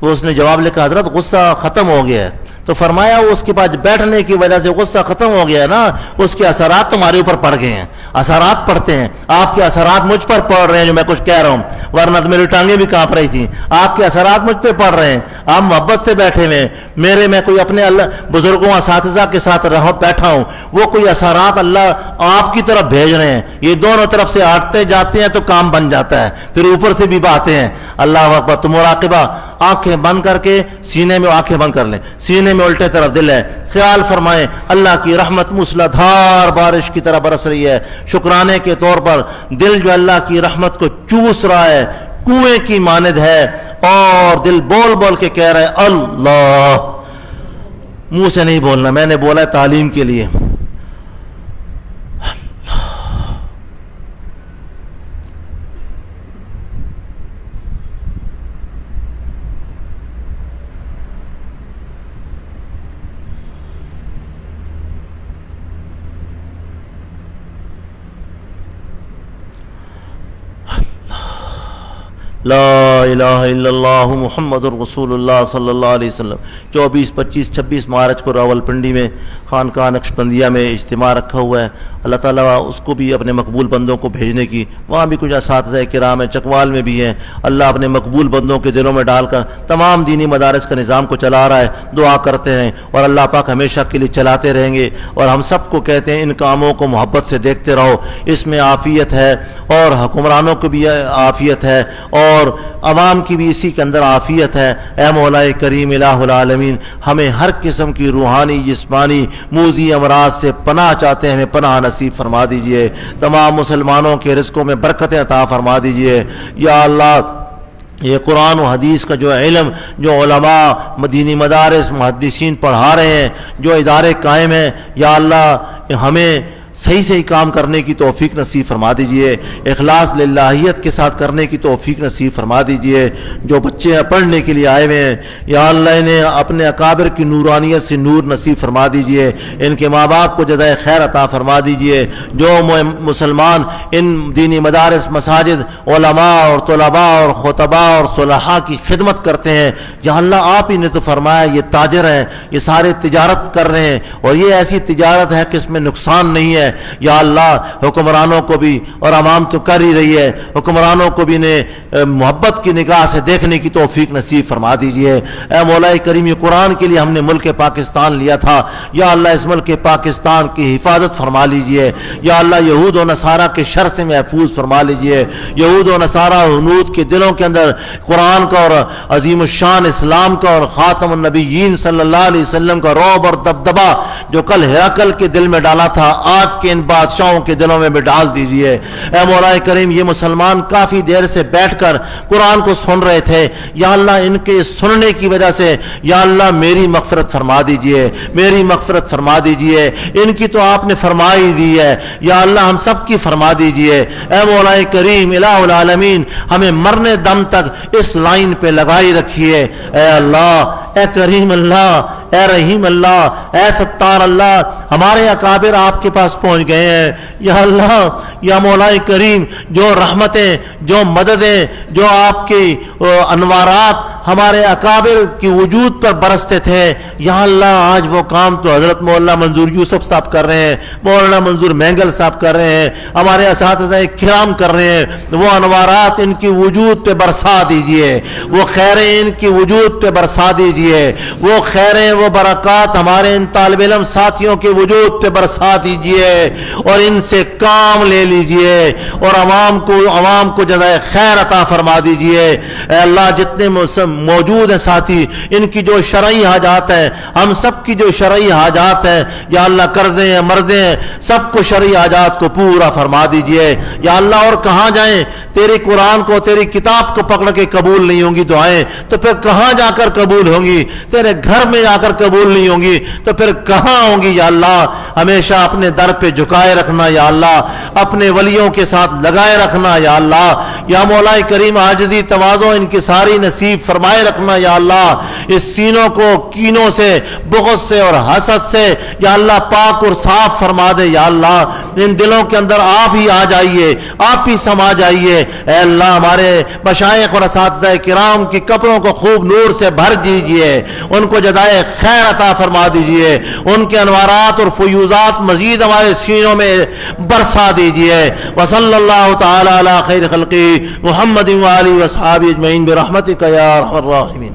وہ اس نے جواب لکھا حضرت غصہ ختم ہو گیا ہے. تو فرمایا اس کے پاس بیٹھنے کی وجہ سے غصہ ختم ہو گیا ہے نا، اس کے اثرات تمہارے اوپر پڑ گئے ہیں. اثرات پڑتے ہیں، آپ کے اثرات مجھ پر پڑ رہے ہیں جو میں کچھ کہہ رہا ہوں، ورنہ تو میری ٹانگیں بھی کانپ رہی تھیں. آپ کے اثرات مجھ پہ پڑ رہے ہیں، آپ محبت سے بیٹھے ہوئے ہیں. میں کوئی اپنے اللہ بزرگوں اساتذہ کے ساتھ بیٹھا ہوں، وہ کوئی اثرات اللہ آپ کی طرف بھیج رہے ہیں. یہ دونوں طرف سے آٹتے جاتے ہیں تو کام بن جاتا ہے، پھر اوپر سے بھی باتیں ہیں. اللہ اکبر. تو مراقبہ، آنکھیں بند کر کے سینے میں، آنکھیں بند کر لیں، سینے میں الٹے طرف دل ہے، خیال فرمائیں اللہ کی رحمت موسلادھار بارش کی طرح برس رہی ہے. شکرانے کے طور پر دل جو اللہ کی رحمت کو چوس رہا ہے کنویں کی مانند ہے، اور دل بول بول کے کہہ رہا ہے اللہ. منہ سے نہیں بولنا، میں نے بولا ہے تعلیم کے لیے. لا الہ الا اللہ محمد الرسول اللہ صلی اللہ علیہ وسلم. 24، 25، 26 مارچ کو راولپنڈی میں خانقاہ نقشبندیہ میں اجتماع رکھا ہوا ہے. اللہ تعالیٰ اس کو بھی اپنے مقبول بندوں کو بھیجنے کی، وہاں بھی کچھ اساتذہ کرام ہیں، چکوال میں بھی ہیں. اللہ اپنے مقبول بندوں کے دلوں میں ڈال کر تمام دینی مدارس کا نظام کو چلا رہا ہے. دعا کرتے ہیں اور اللہ پاک ہمیشہ کے لیے چلاتے رہیں گے. اور ہم سب کو کہتے ہیں ان کاموں کو محبت سے دیکھتے رہو، اس میں عافیت ہے، اور حکمرانوں کو بھی عافیت ہے، اور عوام کی بھی اسی کے اندر عافیت ہے. اے مولا کریم الہ العالمین، ہمیں ہر قسم کی روحانی جسمانی موذی امراض سے پناہ چاہتے ہیں، ہمیں پناہ نصیب فرما دیجئے. تمام مسلمانوں کے رزقوں میں برکتیں عطا فرما دیجئے. یا اللہ یہ قرآن و حدیث کا جو علم جو علماء دینی مدارس محدثین پڑھا رہے ہیں، جو ادارے قائم ہیں، یا اللہ ہمیں صحیح کام کرنے کی توفیق نصیب فرما دیجئے. اخلاص للہیت کے ساتھ کرنے کی توفیق نصیب فرما دیجئے. جو بچے پڑھنے کے لیے آئے ہوئے ہیں، یا اللہ انہیں اپنے اکابر کی نورانیت سے نور نصیب فرما دیجئے. ان کے ماں باپ کو جزائے خیر عطا فرما دیجئے. جو مسلمان ان دینی مدارس، مساجد، علماء اور طلباء اور خطباء اور صلحاء کی خدمت کرتے ہیں، یا اللہ آپ ہی نے تو فرمایا یہ تاجر ہیں، یہ سارے تجارت کر رہے ہیں، اور یہ ایسی تجارت ہے کہ اس میں نقصان نہیں ہے. یا اللہ حکمرانوں کو بھی، اور عوام تو کر ہی رہی ہے، حکمرانوں کو بھی انہیں محبت کی نگاہ سے دیکھنے کی توفیق نصیب فرما دیجئے. اے مولا کریم، یہ قرآن کے لیے ہم نے ملک پاکستان لیا تھا، یا اللہ اس ملک پاکستان کی حفاظت فرما لیجئے. یا اللہ یہود و نصارہ کے شر سے محفوظ فرما لیجئے. یہود و نصارہ ہنود کے دلوں کے اندر قرآن کا اور عظیم الشان اسلام کا اور خاتم النبیین صلی اللہ علیہ وسلم کا رعب اور دبدبہ جو کل ہرقل کے دل میں ڈالا تھا، آج کے ان بادشاہوں کے دلوں میں بھی ڈال دیجئے. اے مولا کریم، یہ مسلمان کافی دیر سے بیٹھ کر قرآن کو سن رہے تھے، یا اللہ ان کے سننے کی وجہ سے یا اللہ میری مغفرت فرما دیجئے، میری مغفرت فرما دیجئے. ان کی تو آپ نے فرما ہی دی ہے، یا اللہ ہم سب کی فرما دیجئے. اے مولا کریم الہ العالمین، ہمیں مرنے دم تک اس لائن پہ لگائی رکھیے. اے اللہ، اے کریم اللہ، اے رحیم اللہ، اے ستار اللہ، ہمارے اکابر آپ کے پاس پہنچ گئے ہیں. یا اللہ، یا مولا کریم، جو رحمتیں، جو مددیں، جو آپ کی انوارات ہمارے اکابر کی وجود پر برستے تھے، یا اللہ آج وہ کام تو حضرت مولانا منظور یوسف صاحب کر رہے ہیں، مولانا منظور مینگل صاحب کر رہے ہیں، ہمارے اساتذہ کرام کر رہے ہیں. وہ انوارات ان کی وجود پہ برسا دیجئے، وہ خیریں ان کی وجود پہ برسا دیجئے، وہ خیریں، وہ برکات ہمارے ان طالب علم ساتھیوں کے وجود پہ برسا دیجئے، اور ان سے کام لے لیجئے، اور عوام کو جزائے خیر عطا فرما دیجئے. اے اللہ جتنے موجود ہیں ساتھی، ان کی جو شرعی حاجات ہیں، ہم سب کی جو شرعی حاجات ہیں، یا اللہ قرضے ہیں، مرضے ہیں، سب کو شرعی حاجات کو پورا فرما دیجئے. یا اللہ اور کہاں جائیں؟ تیری قرآن کو، تیری کتاب کو پکڑ کے قبول نہیں ہوں گی دعائیں تو پھر کہاں جا کر قبول ہوں گی؟ تیرے گھر میں جا کر قبول نہیں ہوں گی تو پھر کہاں ہوں گی؟ یا اللہ ہمیشہ اپنے در پہ جھکائے رکھنا، یا اللہ اپنے ولیوں کے ساتھ لگائے رکھنا. یا اللہ، یا مولا کریم عاجزی تواضع ان کی ساری نصیب فرما صفائی رکھنا یا اللہ، اس سینوں کو کینوں سے، بغض سے اور حسد سے یا اللہ پاک اور صاف فرما دے یا اللہ، ان دلوں کے اندر آپ ہی آ جائیے، آپ ہی سما جائیے اے اللہ، ہمارے مشائخ اور اساتذہ کرام کی قبروں کو خوب نور سے بھر دیجئے، ان کو جزائے خیر عطا فرما دیجئے، ان کے انوارات اور فیوزات مزید ہمارے سینوں میں برسا دیجئے۔ وصلی اللہ تعالی علی خیر خلقی محمد و آلہ و اصحابہ اجمعین برحمتک یا ارحم الراحمین۔